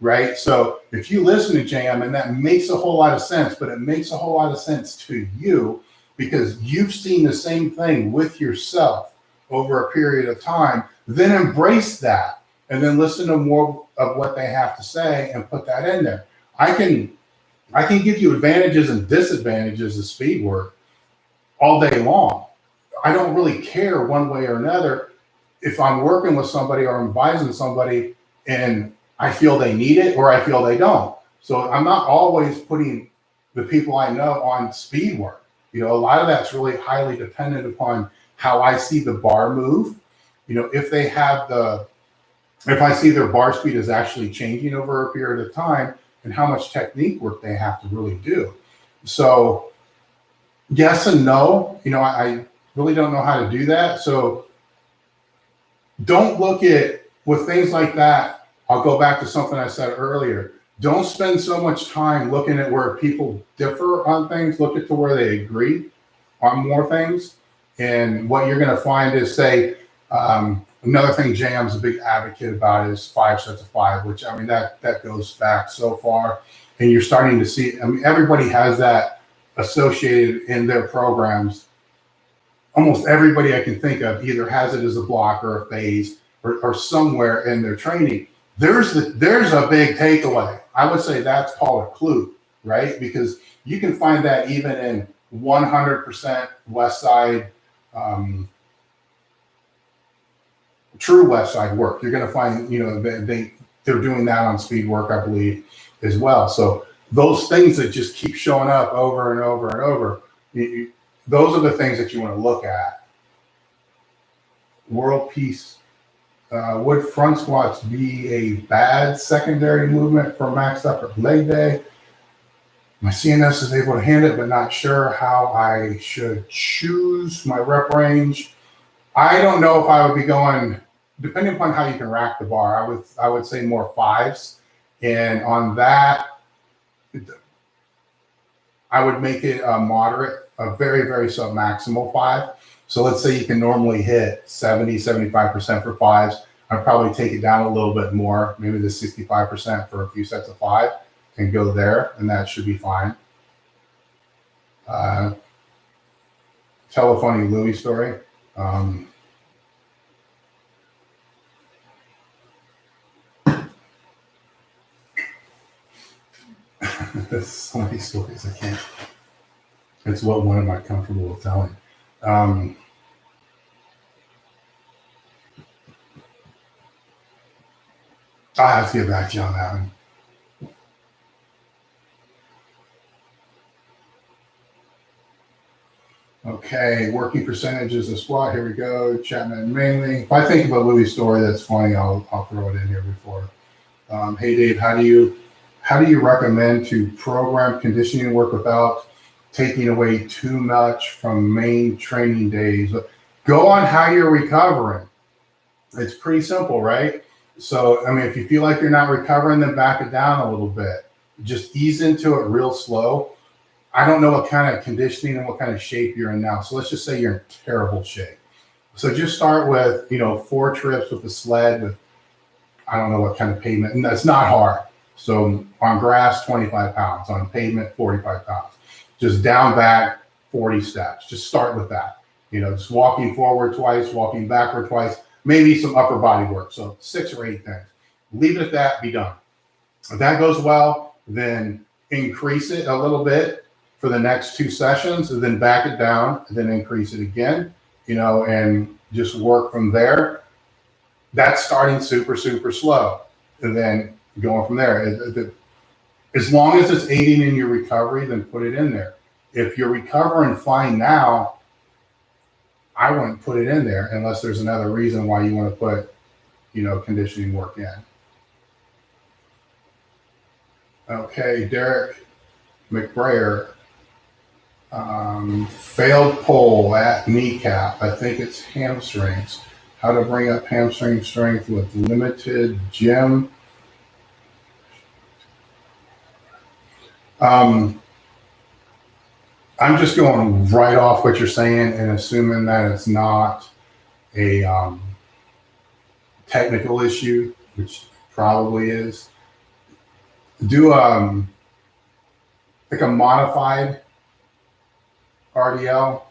right? So if you listen to Jam, and that makes a whole lot of sense, but it makes a whole lot of sense to you because you've seen the same thing with yourself over a period of time, then embrace that and then listen to more of what they have to say and put that in there. I can give you advantages and disadvantages of speed work all day long. I don't really care one way or another if I'm working with somebody or I'm advising somebody and I feel they need it or I feel they don't. So I'm not always putting the people I know on speed work. A lot of that's really highly dependent upon how I see the bar move. If I see their bar speed is actually changing over a period of time and how much technique work they have to really do. So yes and no, I really don't know how to do that. So don't look at with things like that. I'll go back to something I said earlier. Don't spend so much time looking at where people differ on things. Look at to where they agree on more things. And what you're going to find is, say, another thing Jam's a big advocate about is 5 sets of 5, which, that goes back so far. And you're starting to see, everybody has that associated in their programs. Almost everybody I can think of either has it as a block or a phase or somewhere in their training. There's a big takeaway. I would say that's called a clue, right? Because you can find that even in 100% Westside, true Westside work. You're going to find, they're doing that on speed work, I believe, as well. So those things that just keep showing up over and over and over, those are the things that you want to look at. World peace. Would front squats be a bad secondary movement for max upper leg day? My CNS is able to handle it, but not sure how I should choose my rep range. I don't know if I would be going, depending upon how you can rack the bar, I would say more 5s. And on that, I would make it a moderate, a very, very submaximal 5. So let's say you can normally hit 70, 75% for 5s. I'd probably take it down a little bit more, maybe the 65% for a few sets of 5 and go there, and that should be fine. Tell a funny Louis story. There's so many stories I can't. It's what one am I comfortable with telling. I'll have to get back to you on that one. Okay, working percentages of squat. Here we go. Chapman mainly. If I think about Louis' story, that's funny. I'll throw it in here before. Hey Dave, how do you recommend to program conditioning work without taking away too much from main training days? Go on how you're recovering. It's pretty simple, right? So, if you feel like you're not recovering, then back it down a little bit. Just ease into it real slow. I don't know what kind of conditioning and what kind of shape you're in now. So let's just say you're in terrible shape. So just start with, 4 trips with the sled with, I don't know what kind of pavement, and that's not hard. So on grass, 25 pounds, on pavement, 45 pounds. Just down, back, 40 steps. Just start with that. Just walking forward twice, walking backward twice, maybe some upper body work. So 6 or 8 things. Leave it at that, be done. If that goes well, then increase it a little bit for the next 2 sessions, and then back it down, and then increase it again, and just work from there. That's starting super, super slow, and then going from there. As long as it's aiding in your recovery, then put it in there. If you're recovering fine now, I wouldn't put it in there unless there's another reason why you want to put, conditioning work in. Okay, Derek McBrayer. Failed pull at kneecap. I think it's hamstrings. How to bring up hamstring strength with limited gym. I'm just going right off what you're saying and assuming that it's not a technical issue, which probably is. do like a modified RDL.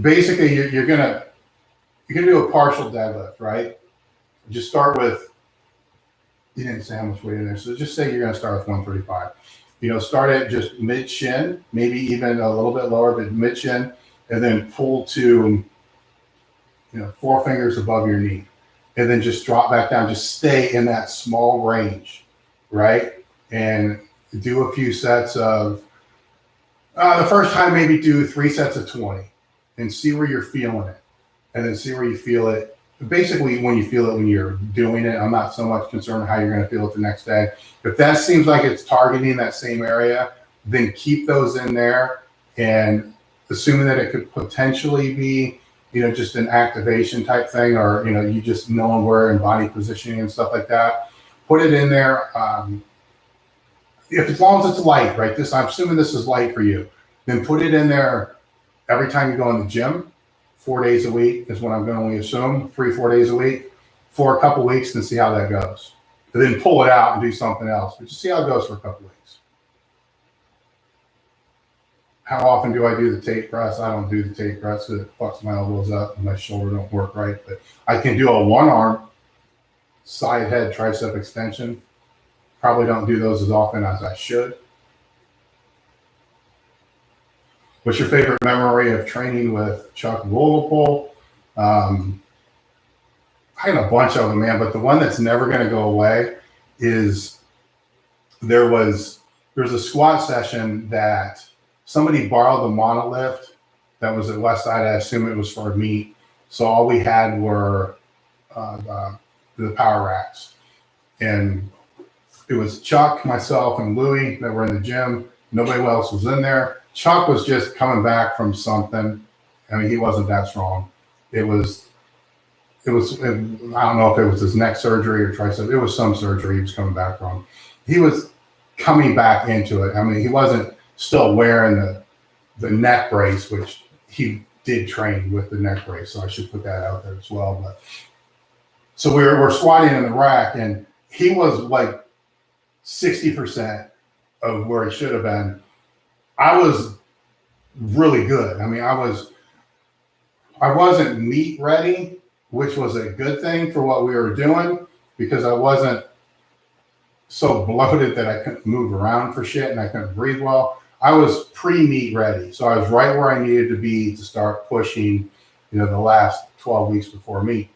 Basically, you're gonna do a partial deadlift, right? Just start with, you didn't say how much weight in there, so just say you're gonna start with 135. Start at just mid shin, maybe even a little bit lower, but mid shin, and then pull to 4 fingers above your knee, and then just drop back down. Just stay in that small range, right? And do a few sets of, the first time maybe do 3 sets of 20 and see where you're feeling it. And then see where you feel it. Basically, when you feel it when you're doing it, I'm not so much concerned how you're going to feel it the next day. If that seems like it's targeting that same area, then keep those in there. And assuming that it could potentially be, just an activation type thing, or, you just knowing where in body positioning and stuff like that, put it in there. If as long as it's light, right? I'm assuming this is light for you. Then put it in there every time you go in the gym. 4 days a week is what I'm going to only assume. 3-4 days a week for a couple weeks, and see how that goes. And then pull it out and do something else. But just see how it goes for a couple weeks. How often do I do the Tate press? I don't do the Tate press because it fucks my elbows up and my shoulder don't work right. But I can do a one arm side head tricep extension. Probably don't do those as often as I should. What's your favorite memory of training with Chuck Vogelpohl? I got a bunch of them, man, but the one that's never going to go away is there's a squat session that somebody borrowed the monolift that was at Westside. I assume it was for a meet. So all we had were the power racks. And it was Chuck, myself, and Louie that were in the gym. Nobody else was in there. Chuck was just coming back from something. I mean, he wasn't that strong. I don't know if it was his neck surgery or tricep. It was some surgery he was coming back from. He was coming back into it. I mean, he wasn't still wearing the neck brace, which he did train with the neck brace. So I should put that out there as well. But so we're squatting in the rack, and he was like 60% of where he should have been. I was really good. I mean, I wasn't meet ready, which was a good thing for what we were doing, because I wasn't so bloated that I couldn't move around for shit and I couldn't breathe well. I was pre-meet ready. So I was right where I needed to be to start pushing, the last 12 weeks before meet.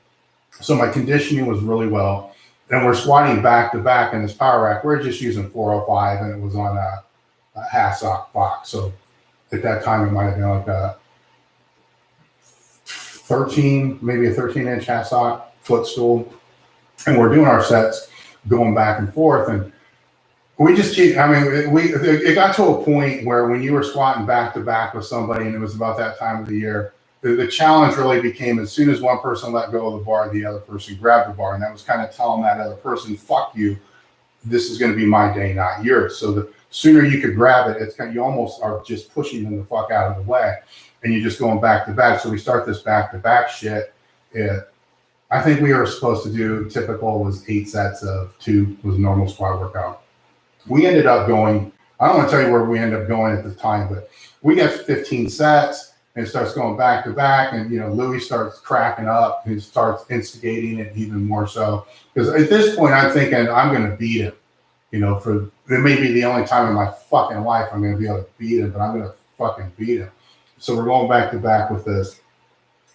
So my conditioning was really well. And we're squatting back to back in this power rack. We're just using 405, and it was on a half sock box. So at that time, it might have been like a 13-inch half sock footstool. And we're doing our sets going back and forth. And we just keep, it got to a point where when you were squatting back to back with somebody, and it was about that time of the year, the challenge really became, as soon as one person let go of the bar, the other person grabbed the bar. And that was kind of telling that other person, fuck you, this is going to be my day, not yours. So the sooner you could grab it, it's kind of, you almost are just pushing them the fuck out of the way, and you're just going back to back. So we start this back to back shit. I think we were supposed to do, typical was 8 sets of 2 was a normal squat workout. We ended up going, I don't want to tell you where we ended up going at the time, but we got 15 sets, and it starts going back to back. And, Louis starts cracking up and starts instigating it even more so. Because at this point, I'm thinking I'm going to beat him. It may be the only time in my fucking life I'm going to be able to beat him, but I'm going to fucking beat him. So we're going back to back with this.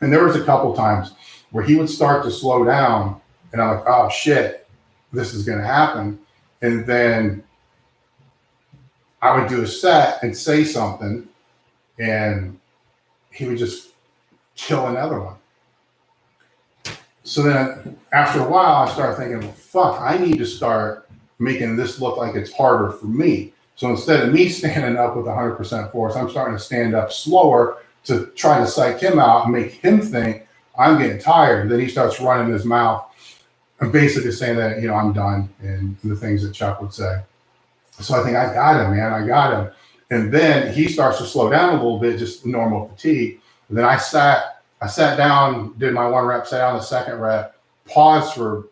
And there was a couple times where he would start to slow down, and I'm like, oh shit, this is going to happen. And then I would do a set and say something, and he would just kill another one. So then after a while, I started thinking, well, fuck, I need to start making this look like it's harder for me. So instead of me standing up with 100% force, I'm starting to stand up slower to try to psych him out and make him think I'm getting tired. And then he starts running his mouth and basically saying that, I'm done, and the things that Chuck would say. So I think, I got him, man. I got him. And then he starts to slow down a little bit, just normal fatigue. And then I sat down, did my 1 rep, sat down the 2nd rep, paused for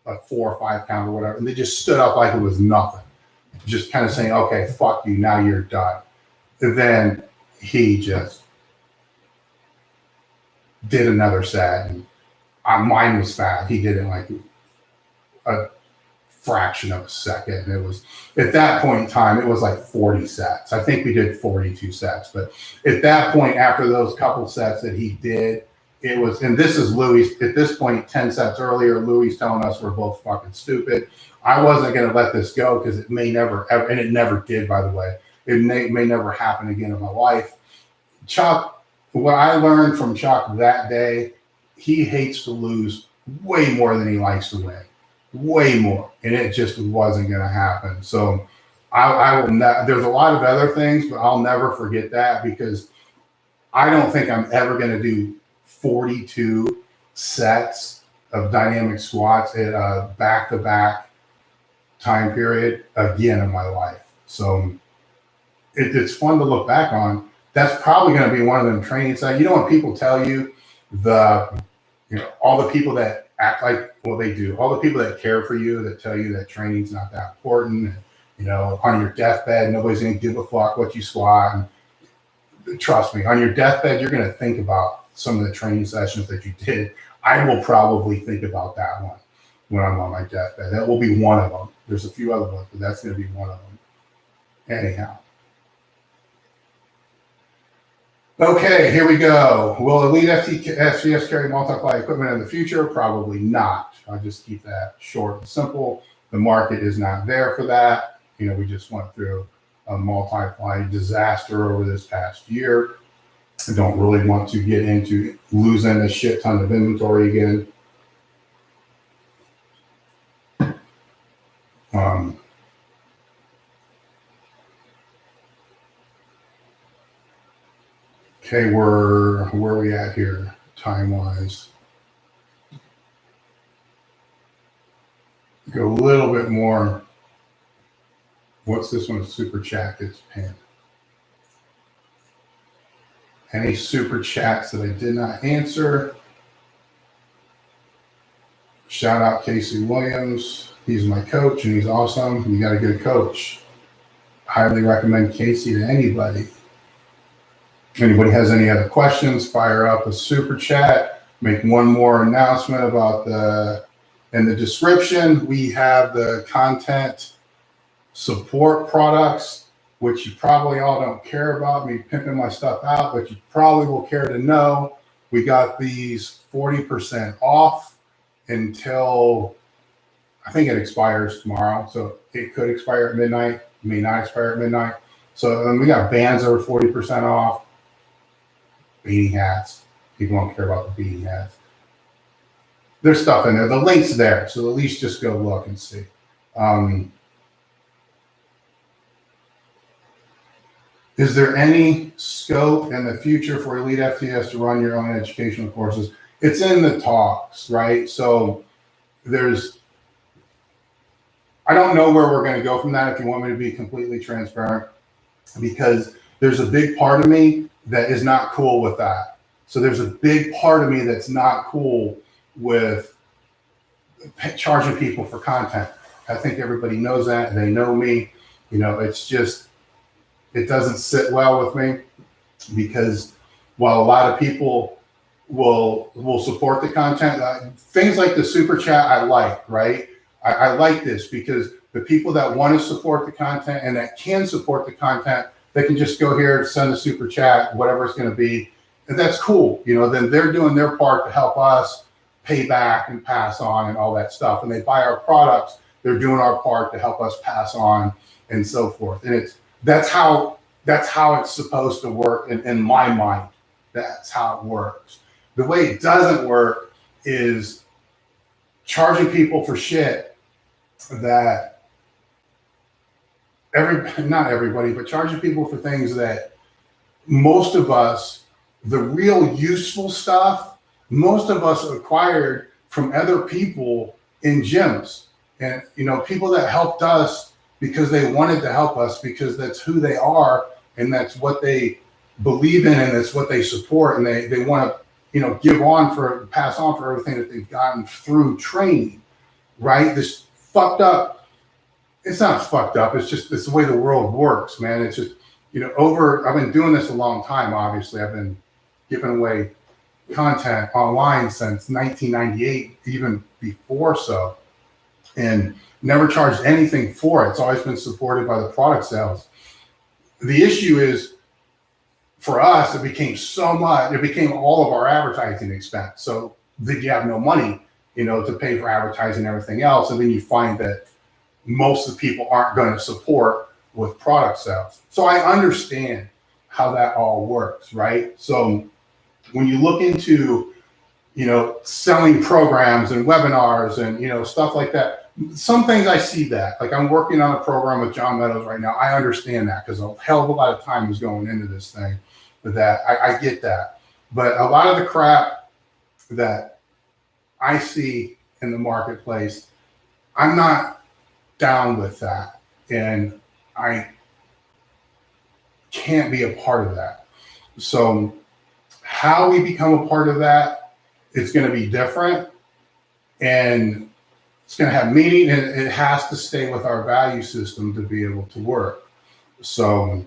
a 4 or 5 count or whatever, and they just stood up like it was nothing. just kind of saying, okay, fuck you, now you're done. And then he just did another set, and mine was fast. He did it like a fraction of a second. And it was, at that point in time, it was like 40 sets. I think we did 42 sets. But at that point, after those couple sets that he did, it was, and this is Louis, at this point, 10 sets earlier, Louis telling us we're both fucking stupid. I wasn't going to let this go because it may never, ever, and it never did, by the way. It may never happen again in my life. Chuck, what I learned from Chuck that day, he hates to lose way more than he likes to win. Way more. And it just wasn't going to happen. So I will not, there's a lot of other things, but I'll never forget that, because I don't think I'm ever going to do 42 sets of dynamic squats at a back-to-back time period again in my life. So it's fun to look back on. That's probably going to be one of them training sets. You know, when people tell you all the people that act like, well, they do, all the people that care for you, that tell you that training's not that important, on your deathbed, nobody's going to give a fuck what you squat. And trust me, on your deathbed, you're going to think about some of the training sessions that you did. I will probably think about that one when I'm on my deathbed. That will be one of them. There's a few other ones, but that's going to be one of them. Anyhow. Okay, here we go. Will Elite FCS carry multiply equipment in the future? Probably not. I'll just keep that short and simple. The market is not there for that. We just went through a multiply disaster over this past year. I don't really want to get into losing a shit ton of inventory again. Okay, where are we at here, time-wise? Go a little bit more. What's this one? Super chat gets pinned. Any super chats that I did not answer? Shout out Casey Williams. He's my coach and he's awesome. You got a good coach. Highly recommend Casey to anybody. Anybody has any other questions, fire up a super chat. Make one more announcement about in the description, we have the content support products, which you probably all don't care about me pimping my stuff out, but you probably will care to know. We got these 40% off until, I think it expires tomorrow. So it could expire at midnight, may not expire at midnight. So then we got bands that are 40% off. Beanie hats. People don't care about the beanie hats. There's stuff in there. The link's there. So at least just go look and see. Is there any scope in the future for Elite FTS to run your own educational courses? It's in the talks, right? So I don't know where we're going to go from that, if you want me to be completely transparent, because there's a big part of me that is not cool with that. So there's a big part of me that's not cool with charging people for content. I think everybody knows that. They know me. It's just, it doesn't sit well with me, because while a lot of people will support the content, things like the super chat I like, right? I like this because the people that want to support the content and that can support the content, they can just go here, send a super chat, whatever it's going to be. And that's cool. Then they're doing their part to help us pay back and pass on and all that stuff. And they buy our products, they're doing our part to help us pass on and so forth. And that's how it's supposed to work in my mind. That's how it works. The way it doesn't work is charging people for shit that not everybody, but charging people for things that most of us, the real useful stuff, most of us acquired from other people in gyms. And, people that helped us because they wanted to help us, because that's who they are and that's what they believe in and that's what they support. And they want to, pass on for everything that they've gotten through training, right? This fucked up it's not fucked up. It's just, it's the way the world works, man. It's just, I've been doing this a long time. Obviously, I've been giving away content online since 1998, even before so, and never charged anything for it. It's always been supported by the product sales. The issue is, for us, it became so much, it became all of our advertising expense. So then you have no money, to pay for advertising and everything else. And then you find that most of the people aren't going to support with product sales. So I understand how that all works, right? So when you look into, selling programs and webinars and, stuff like that, some things I see that. Like, I'm working on a program with John Meadows right now. I understand that because a hell of a lot of time is going into this thing. But that I get that. But a lot of the crap that I see in the marketplace, I'm not down with that. And I can't be a part of that. So how we become a part of that, it's going to be different. And it's going to have meaning, and it has to stay with our value system to be able to work. So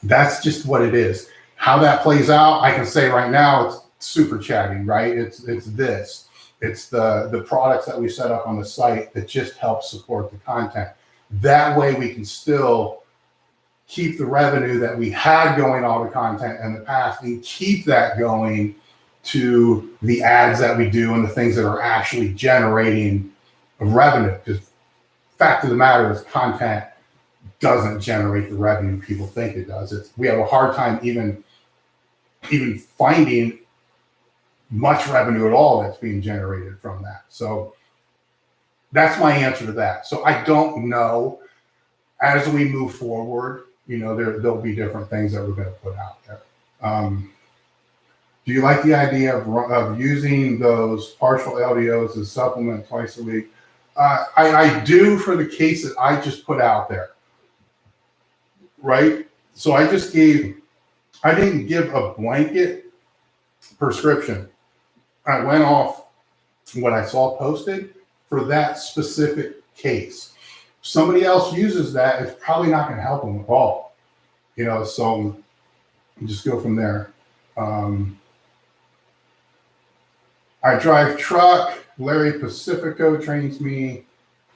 that's just what it is. How that plays out, I can say right now, it's super chatty, right? It's this. It's the products that we set up on the site that just help support the content. That way we can still keep the revenue that we had going on the content in the past and keep that going to the ads that we do and the things that are actually generating revenue. Because fact of the matter is, content doesn't generate the revenue people think it does. We have a hard time even finding much revenue at all that's being generated from that. So that's my answer to that. So I don't know. As we move forward, there'll be different things that we're going to put out there. Do you like the idea of using those partial LDOs as supplement twice a week? I do, for the case that I just put out there, right? So I didn't give a blanket prescription. I went off what I saw posted for that specific case. Somebody else uses that, it's probably not going to help them at all. So just go from there. I drive truck. Larry Pacifico trains me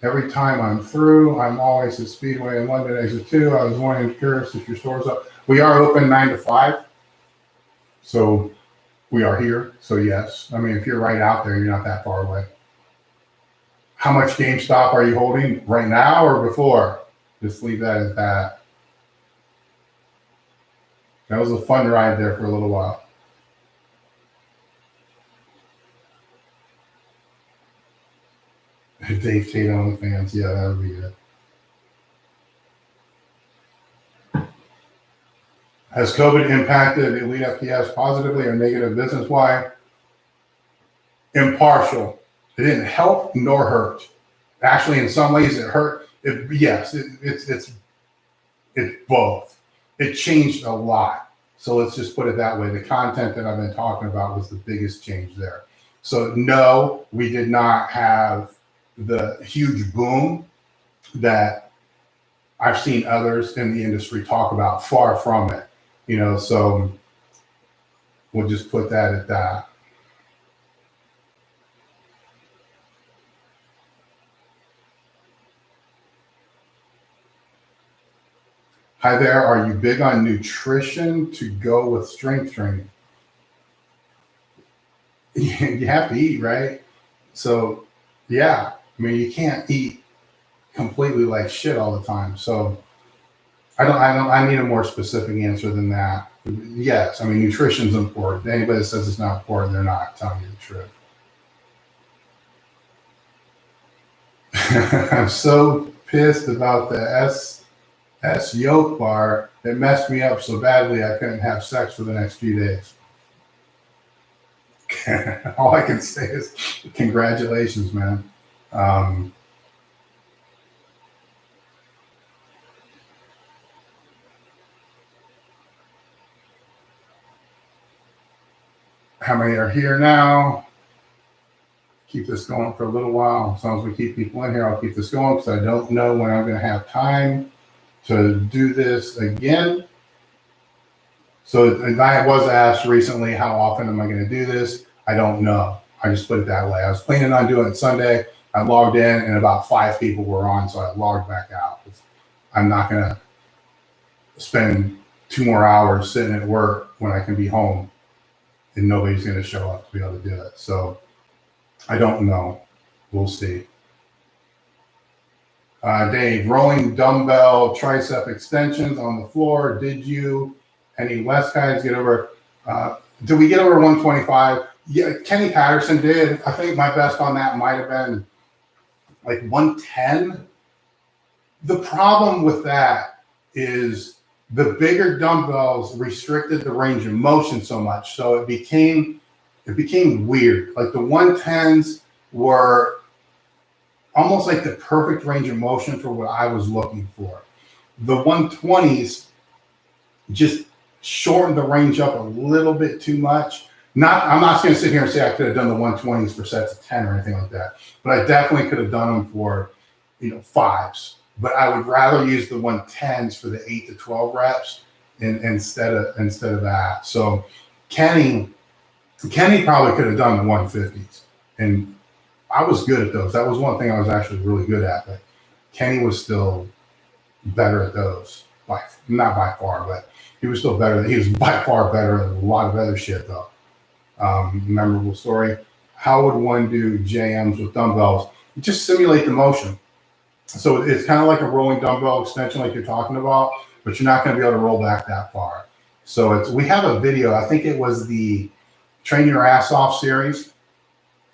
every time I'm through. I'm always at Speedway and London exit 2. I was wondering, curious if your store's up. We are open 9 to 5. So we are here. So yes. I mean, if you're right out there, you're not that far away. How much GameStop are you holding right now or before? Just leave that at that. That was a fun ride there for a little while. Dave Tate on the fans. Yeah, that would be good. Has COVID impacted Elite FPS positively or negative business-wise? Impartial. It didn't help nor hurt. Actually, in some ways, it hurt. It's both. It changed a lot. So let's just put it that way. The content that I've been talking about was the biggest change there. So no, we did not have the huge boom that I've seen others in the industry talk about. Far from it. So we'll just put that at that. Hi there, are you big on nutrition to go with strength training? You have to eat, right? So yeah, I mean, you can't eat completely like shit all the time. So I need a more specific answer than that. Yes, I mean, nutrition's important. Anybody that says it's not important, they're not telling you the truth. I'm so pissed about the S yoke bar. It messed me up so badly I couldn't have sex for the next few days. All I can say is congratulations, man. How many are here now? keep this going for a little while. As long as we keep people in here, I'll keep this going because I don't know when I'm going to have time to do this again. So I was asked recently, how often am I going to do this? I don't know. I just put it that way. I was planning on doing it Sunday. I logged in and about 5 people were on, so I logged back out. I'm not going to spend 2 more hours sitting at work when I can be home and nobody's going to show up to be able to do it. So I don't know. We'll see. Dave, rolling dumbbell tricep extensions on the floor. Did you? Any West guys get over? Did we get over 125? Yeah, Kenny Patterson did. I think my best on that might have been like 110. The problem with that is the bigger dumbbells restricted the range of motion so much, so it became weird. Like the 110s were almost like the perfect range of motion for what I was looking for. The 120s just shortened the range up a little bit too much. I'm not going to sit here and say I could have done the 120s for sets of 10 or anything like that, but I definitely could have done them for 5s. But I would rather use the 110s for the 8 to 12 reps instead of that. So Kenny probably could have done the 150s, and I was good at those. That was one thing I was actually really good at, but Kenny was still better at those. Not by far, but he was still better. He was by far better at a lot of other shit, though. Memorable story. How would one do JMs with dumbbells? Just simulate the motion. So it's kind of like a rolling dumbbell extension like you're talking about, but you're not going to be able to roll back that far. So we have a video. I think it was the Train Your Ass Off series.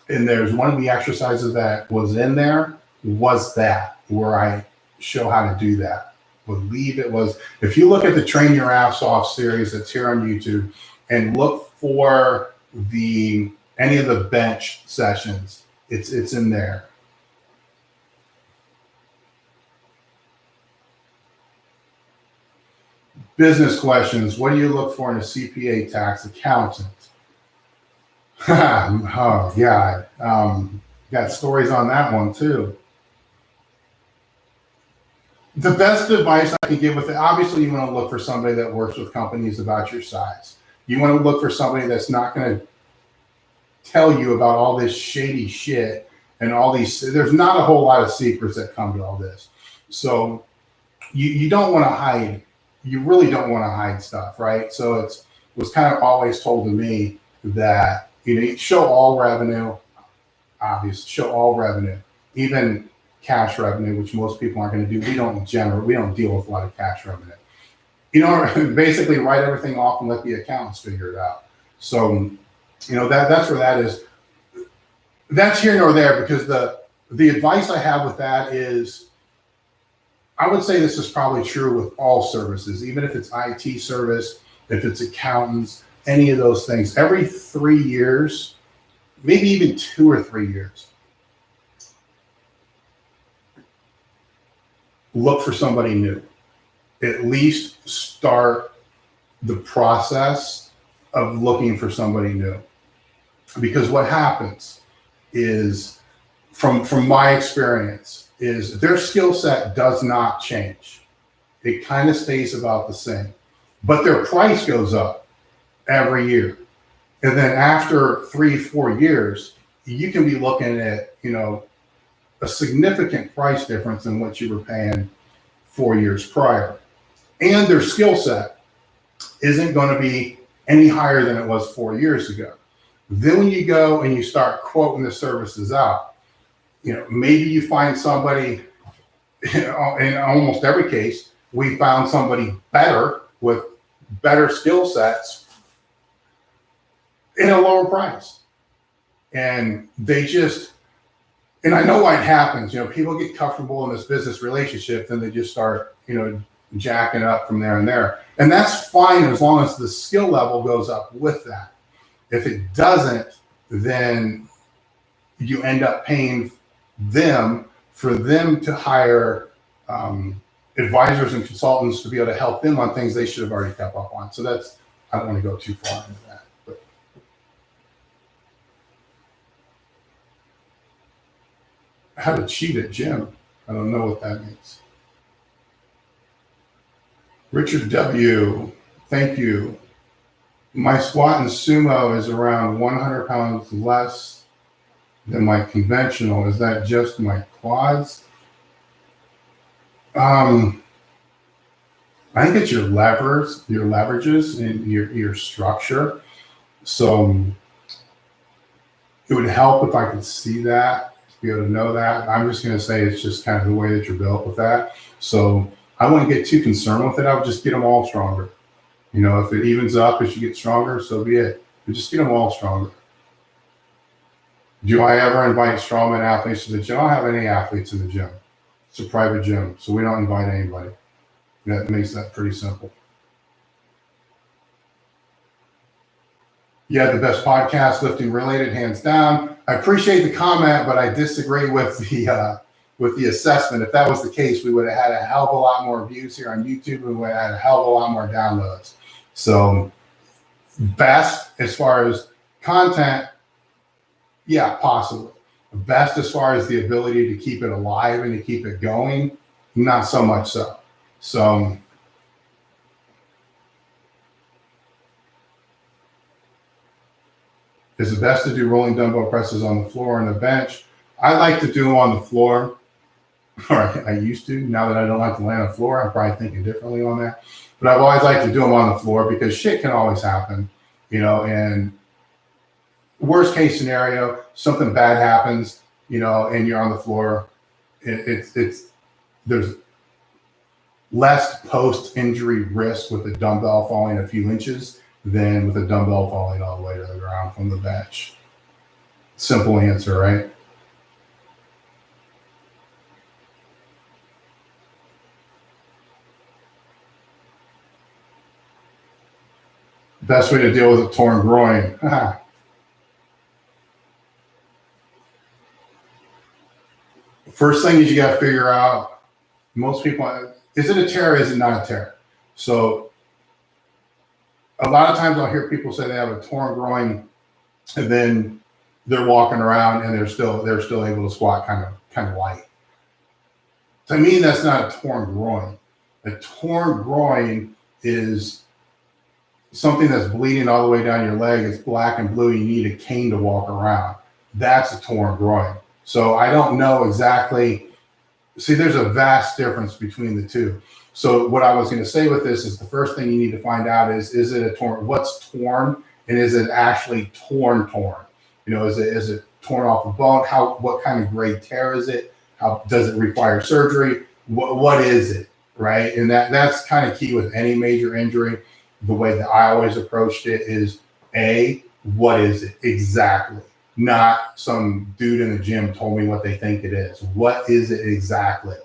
And there's one of the exercises that was in there was that, where I show how to do that. I believe it was, if you look at the Train Your Ass Off series that's here on YouTube and look for any of the bench sessions, it's in there. Business questions. What do you look for in a CPA tax accountant? Oh, God. Got stories on that one, too. The best advice I can give with it, obviously, you want to look for somebody that works with companies about your size. You want to look for somebody that's not going to tell you about all this shady shit and all these. There's not a whole lot of secrets that come to all this. So you don't want to hide. You really don't want to hide stuff, right? So it was kind of always told to me that, show all revenue, obviously, show all revenue, even cash revenue, which most people aren't going to do. We don't deal with a lot of cash revenue. Basically write everything off and let the accountants figure it out. So, that's where that is. That's here nor there, because the advice I have with that is, I would say this is probably true with all services, even if it's IT service, if it's accountants, any of those things. Every 3 years, maybe even 2 or 3 years, look for somebody new. At least start the process of looking for somebody new. Because what happens is, from my experience, is their skill set does not change. It kind of stays about the same, but their price goes up every year. And then after 3-4 years, you can be looking at, a significant price difference than what you were paying 4 years prior. And their skill set isn't going to be any higher than it was 4 years ago. Then when you go and you start quoting the services out, maybe you find somebody, in almost every case, we found somebody better with better skill sets in a lower price. And and I know why it happens. People get comfortable in this business relationship, then they just start, jacking up from there and there. And that's fine as long as the skill level goes up with that. If it doesn't, then you end up paying them for them to hire advisors and consultants to be able to help them on things they should have already kept up on. So I don't want to go too far into that. But how to cheat at gym. I don't know what that means. Richard W., thank you. My squat in sumo is around 100 pounds less than my conventional. Is that just my quads? I think it's your leverages, and your structure. So it would help if I could see that, to be able to know that. I'm just going to say it's just kind of the way that you're built with that. So I wouldn't get too concerned with it. I would just get them all stronger. You know, if it evens up as you get stronger, so be it. But just get them all stronger. Do I ever invite strongman athletes to the gym? I don't have any athletes in the gym. It's a private gym, so we don't invite anybody. That makes that pretty simple. Yeah, the best podcast, lifting related, hands down. I appreciate the comment, but I disagree with the assessment. If that was the case, we would have had a hell of a lot more views here on YouTube, and we would have had a hell of a lot more downloads. So best as far as content, yeah, possibly. Best as far as the ability to keep it alive and to keep it going, not so much so. So is it best to do rolling dumbbell presses on the floor and the bench? I like to do them on the floor, or I used to. Now that I don't like to lay on the floor, I'm probably thinking differently on that. But I've always liked to do them on the floor because shit can always happen, you know, and worst case scenario, something bad happens, you know, and you're on the floor. There's less post-injury risk with a dumbbell falling a few inches than with a dumbbell falling all the way to the ground from the bench. Simple answer, right? Best way to deal with a torn groin. First thing is you got to figure out, most people, is it a tear or is it not a tear? So a lot of times I'll hear people say they have a torn groin and then they're walking around and they're still able to squat kind of light. To me, that's not a torn groin. A torn groin is something that's bleeding all the way down your leg. It's black and blue. You need a cane to walk around. That's a torn groin. So I don't know exactly. See, there's a vast difference between the two. So what I was going to say with this is the first thing you need to find out is it a torn? What's torn, and is it actually torn? You know, is it torn off a bone? What kind of grade tear is it? How does it require surgery? What is it, right? And that's kind of key with any major injury. The way that I always approached it is what is it exactly? Not some dude in the gym told me what they think it is. What is it exactly?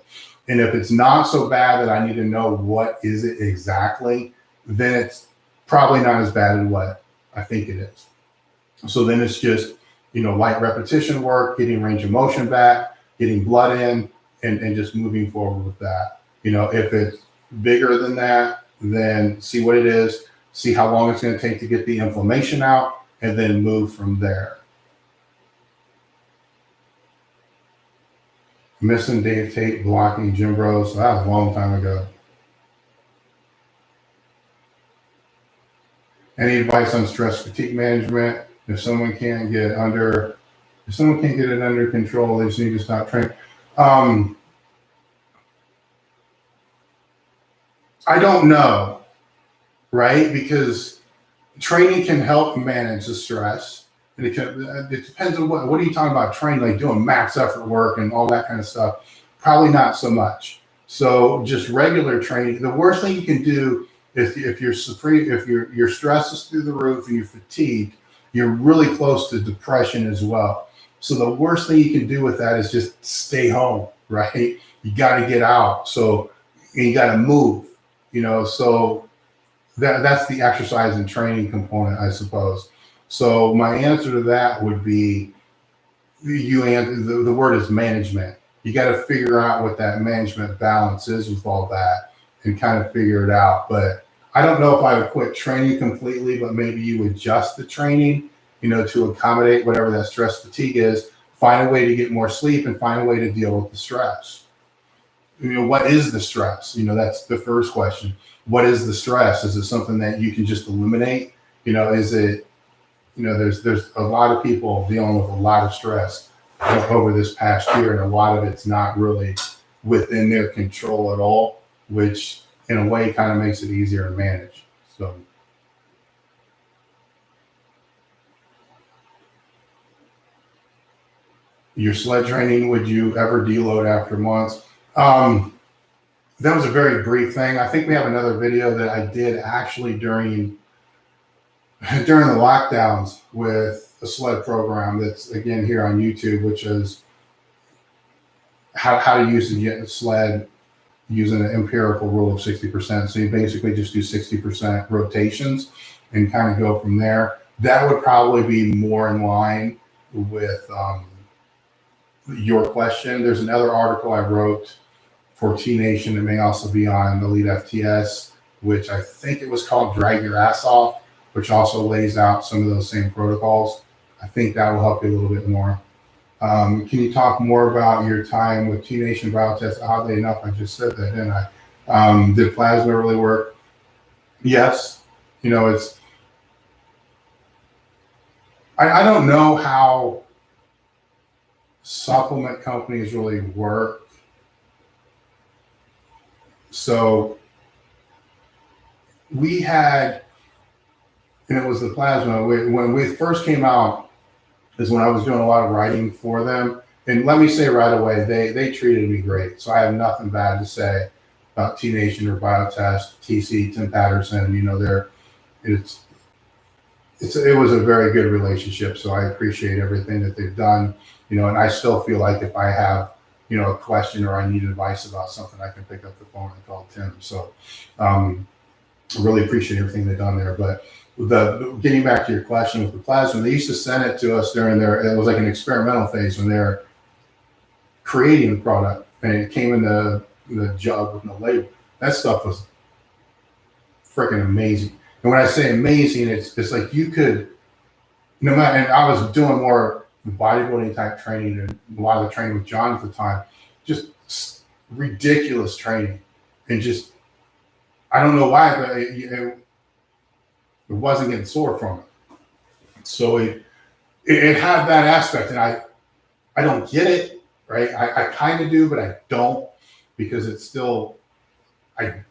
And if it's not so bad that I need to know what is it exactly, then it's probably not as bad as what I think it is. So then it's just, you know, light repetition work, getting range of motion back, getting blood in, and just moving forward with that. You know, if it's bigger than that, then see what it is, see how long it's going to take to get the inflammation out, and then move from there. Missing Dave Tate blocking Gym Bros. That was a long time ago. Any advice on stress fatigue management? If someone can't get it under control, they just need to stop training. I don't know, right? Because training can help manage the stress. And it depends on what are you talking about training, like doing max effort work and all that kind of stuff? Probably not so much. So just regular training. The worst thing you can do is if your stress is through the roof and you're fatigued, you're really close to depression as well. So the worst thing you can do with that is just stay home, right? You got to get out. So you got to move, you know, so that's the exercise and training component, I suppose. So my answer to that would be, the word is management. You got to figure out what that management balance is with all that and kind of figure it out. But I don't know if I would quit training completely, but maybe you adjust the training, you know, to accommodate whatever that stress fatigue is. find a way to get more sleep and find a way to deal with the stress. What is the stress? That's the first question. What is the stress? Is it something that you can just eliminate? Is it, there's a lot of people dealing with a lot of stress over this past year, and a lot of it's not really within their control at all, which in a way kind of makes it easier to manage. So your sled training, would you ever deload after months? That was a very brief thing. I think we have another video that I did actually during the lockdowns with a sled program that's again here on YouTube, which is how to use the sled using an empirical rule of 60%. So you basically just do 60% rotations and kind of go from there. That would probably be more in line with your question. There's another article I wrote for T Nation that may also be on elitefts, which I think it was called Drag Your Ass Off, which also lays out some of those same protocols. I think that will help you a little bit more. Can you talk more about your time with T Nation Biotest? Oddly enough, I just said that, didn't I? Did plasma really work? Yes. It's, I don't know how supplement companies really work. So we had, and it was the plasma, when we first came out is when I was doing a lot of writing for them. And let me say right away, they treated me great. So I have nothing bad to say about T Nation or Biotest, TC, Tim Patterson. It was a very good relationship. So I appreciate everything that they've done, and I still feel like if I have, a question or I need advice about something, I can pick up the phone and call Tim. So I really appreciate everything they've done there. But getting back to your question with the plasma, they used to send it to us during it was like an experimental phase when they're creating the product, and it came in the jug with no label. That stuff was freaking amazing. And when I say amazing, it's like you could, no matter, and I was doing more bodybuilding type training and a lot of the training with John at the time, just ridiculous training. And just, I don't know why, but it wasn't getting sore from it. So it had that aspect, and I don't get it, right? I kind of do, but I don't, because it's still, I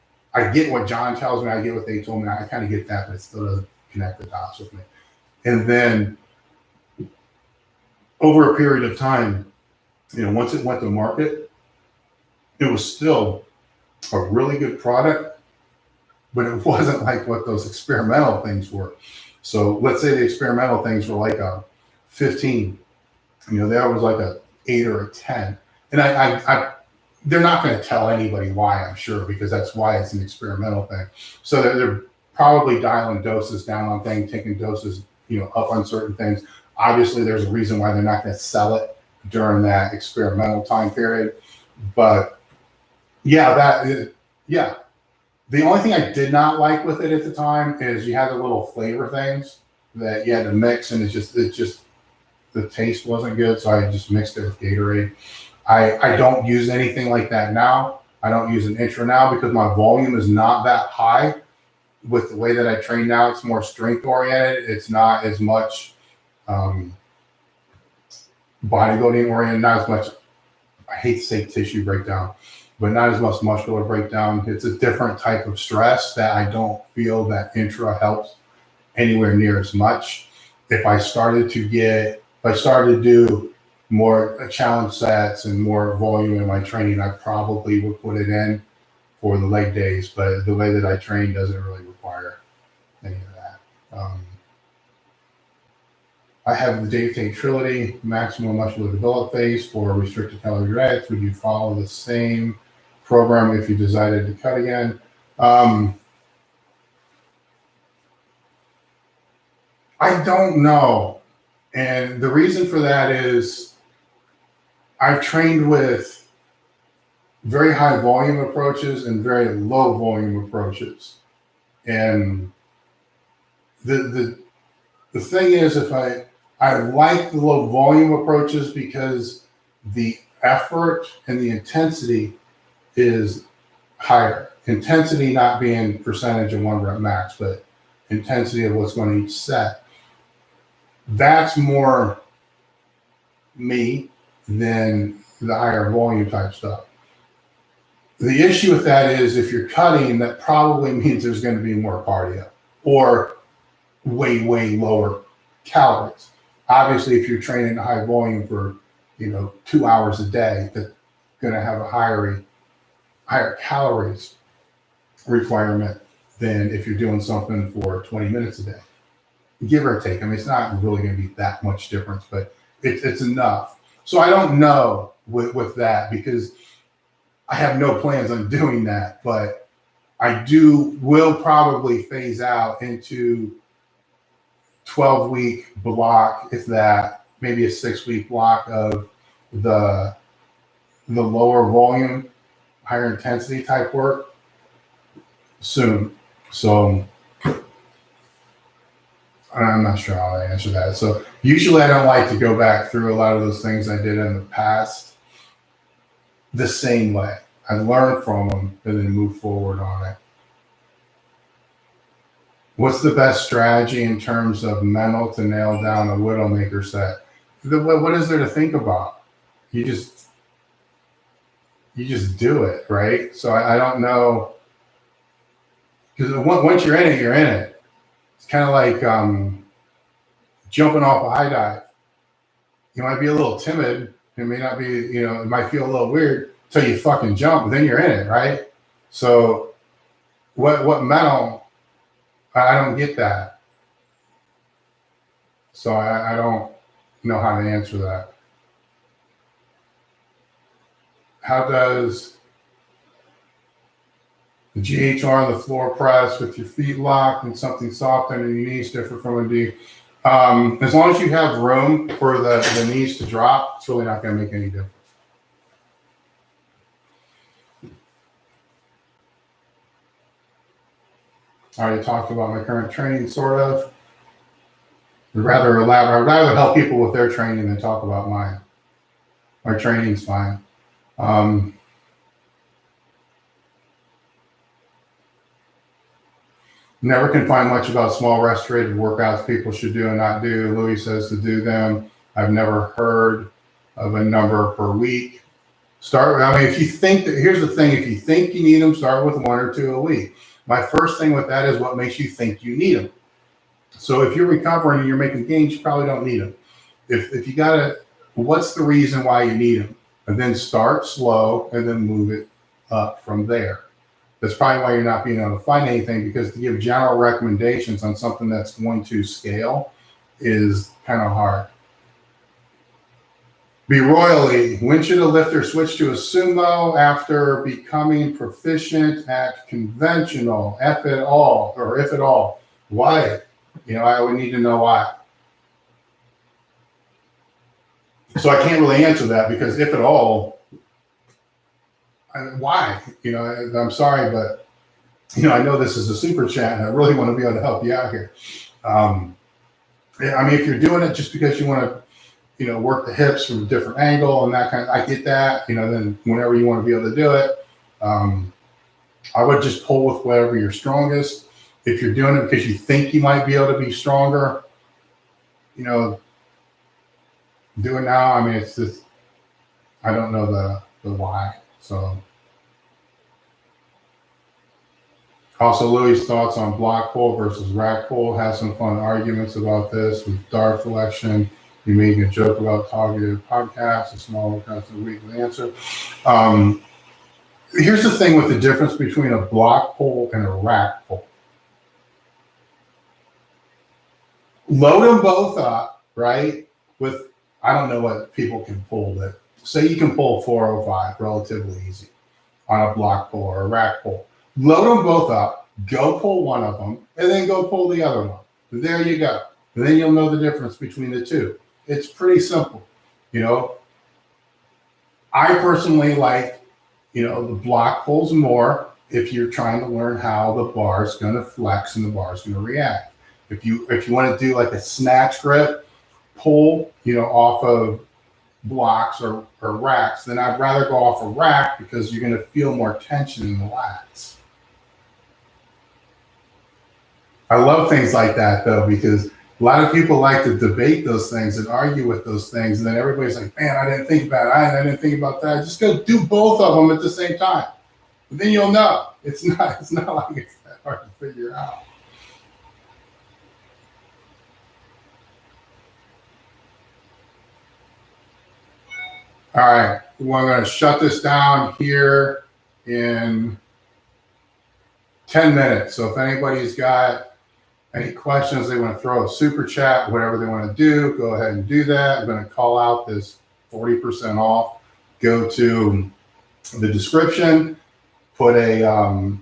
get what John tells me, I get what they told me, I kind of get that, but it still doesn't connect the dots with me. And then over a period of time, once it went to market, it was still a really good product, but it wasn't like what those experimental things were. So let's say the experimental things were like a 15, that was like a 8 or a 10. And they're not going to tell anybody why, I'm sure, because that's why it's an experimental thing. So they're probably dialing doses down on things, taking doses, up on certain things. Obviously, there's a reason why they're not going to sell it during that experimental time period. But yeah, The only thing I did not like with it at the time is you had the little flavor things that you had to mix, and it just the taste wasn't good, so I just mixed it with Gatorade. I don't use anything like that now. I don't use an intro now because my volume is not that high. With the way that I train now, it's more strength oriented. It's not as much bodybuilding oriented, not as much, I hate to say tissue breakdown, but not as much muscular breakdown. It's a different type of stress that I don't feel that intra helps anywhere near as much. If I started to do more challenge sets and more volume in my training, I probably would put it in for the leg days, but the way that I train doesn't really require any of that. I have the Tate Trilogy, maximum muscular develop phase for restricted calorie diets. Would you follow the same program if you decided to cut again? I don't know. And the reason for that is I've trained with very high volume approaches and very low volume approaches. And the thing is, if I I like the low volume approaches because the effort and the intensity is higher. Intensity not being percentage of 1 rep max, but intensity of what's going to each set. That's more me than the higher volume type stuff. The issue with that is if you're cutting, that probably means there's going to be more cardio or way, way lower calories. Obviously, if you're training at high volume for 2 hours a day, that's going to have a higher calories requirement than if you're doing something for 20 minutes a day, give or take. I mean, it's not really going to be that much difference, but it's enough. So I don't know with that because I have no plans on doing that, but I will probably phase out into 12-week block, if that, maybe a 6-week block of the lower volume, higher intensity type work soon. So I'm not sure how to answer that. So usually I don't like to go back through a lot of those things I did in the past the same way. I learn from them and then move forward on it. What's the best strategy in terms of mental to nail down a Widowmaker set? What is there to think about? You just do it, right? So I don't know, because once you're in it, you're in it. It's kind of like jumping off a high dive. You might be a little timid. It may not be, it might feel a little weird until you fucking jump, but then you're in it, right? So what mental, I don't get that. So I don't know how to answer that. How does the GHR on the floor press with your feet locked and something soft under your knees differ from a D? As long as you have room for the knees to drop, it's really not going to make any difference. I already talked about my current training, sort of. I'd rather help people with their training than talk about mine. My training's fine. Never can find much about small restorative workouts people should do and not do. Louis says to do them. I've never heard of a number per week. If you think here's the thing, if you think you need them, start with 1 or 2 a week. My first thing with that is what makes you think you need them. So if you're recovering and you're making gains, you probably don't need them. If you what's the reason why you need them? And then start slow and then move it up from there. That's probably why you're not being able to find anything, because to give general recommendations on something that's going to scale is kind of hard. Be royally, when should a lifter switch to a sumo after becoming proficient at conventional, if at all? Why? I would need to know why. So I can't really answer that, because if at all, why? I'm sorry, but I know this is a super chat and I really want to be able to help you out here. If you're doing it just because you want to, work the hips from a different angle and that kind of, I get that, then whenever you want to be able to do it, I would just pull with whatever you're strongest. If you're doing it because you think you might be able to be stronger, do it now. It's just, I don't know the why. So also Louis' thoughts on block pull versus rack pull. Has some fun arguments about this with dart selection. You made a joke about targeted podcasts, a small workouts a week with answer. Here's the thing with the difference between a block pull and a rack pull. Load them both up, right? I don't know what people can pull that. Say you can pull 405 relatively easy on a block pull or a rack pull. Load them both up, go pull one of them, and then go pull the other one. There you go. And then you'll know the difference between the two. It's pretty simple. I personally like, the block pulls more if you're trying to learn how the bar is going to flex and the bar is going to react. If you want to do like a snatch grip, pull, off of blocks or racks, then I'd rather go off a rack because you're going to feel more tension in the lats. I love things like that though, because a lot of people like to debate those things and argue with those things. And then everybody's like, man, I didn't think about it. I didn't think about that. Just go do both of them at the same time. And then you'll know. It's not like it's that hard to figure out. All right, we're going to shut this down here in 10 minutes. So if anybody's got any questions, they want to throw a super chat, whatever they want to do, go ahead and do that. I'm going to call out this 40% off. Go to the description, put the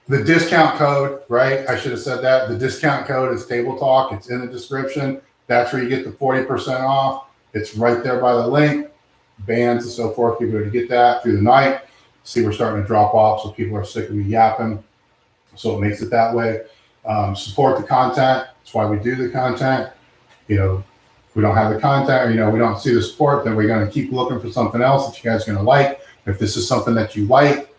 discount code, right? I should have said that. The discount code is TABLETALK. It's in the description. That's where you get the 40% off. It's right there by the link, bands and so forth. You'll be able to get that through the night. See, we're starting to drop off, so people are sick of me yapping. So it makes it that way. Support the content. That's why we do the content. If we don't have the content, or, we don't see the support, then we're going to keep looking for something else that you guys are going to like. If this is something that you like,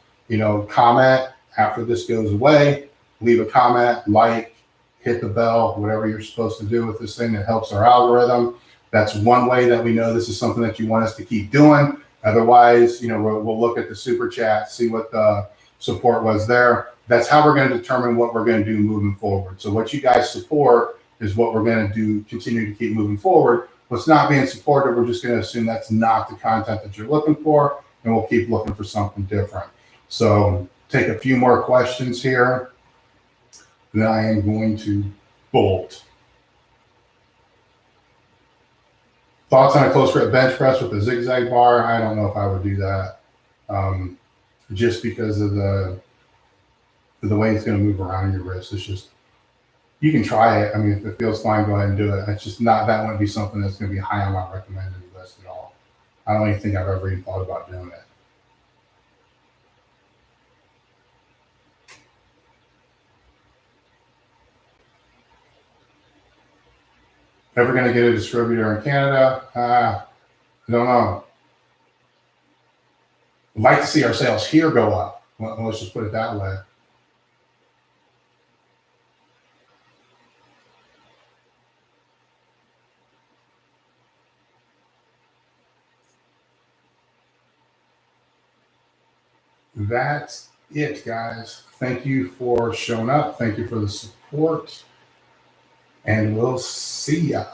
comment after this goes away. Leave a comment, like, hit the bell, whatever you're supposed to do with this thing that helps our algorithm. That's one way that we know this is something that you want us to keep doing. Otherwise, we'll look at the super chat, see what the support was there. That's how we're going to determine what we're going to do moving forward. So what you guys support is what we're going to do, continue to keep moving forward. What's not being supported, we're just going to assume that's not the content that you're looking for, and we'll keep looking for something different. So take a few more questions here, then I am going to bolt. Thoughts on a close grip bench press with a zigzag bar? I don't know if I would do that, just because of the way it's going to move around your wrist. It's just, you can try it. I mean, if it feels fine, go ahead and do it. It's just not, that wouldn't be something that's going to be high on my recommended list at all. I don't even think I've ever even thought about doing it. Ever going to get a distributor in Canada? I don't know. I'd like to see our sales here go up. Well, let's just put it that way. That's it, guys. Thank you for showing up. Thank you for the support. And we'll see ya.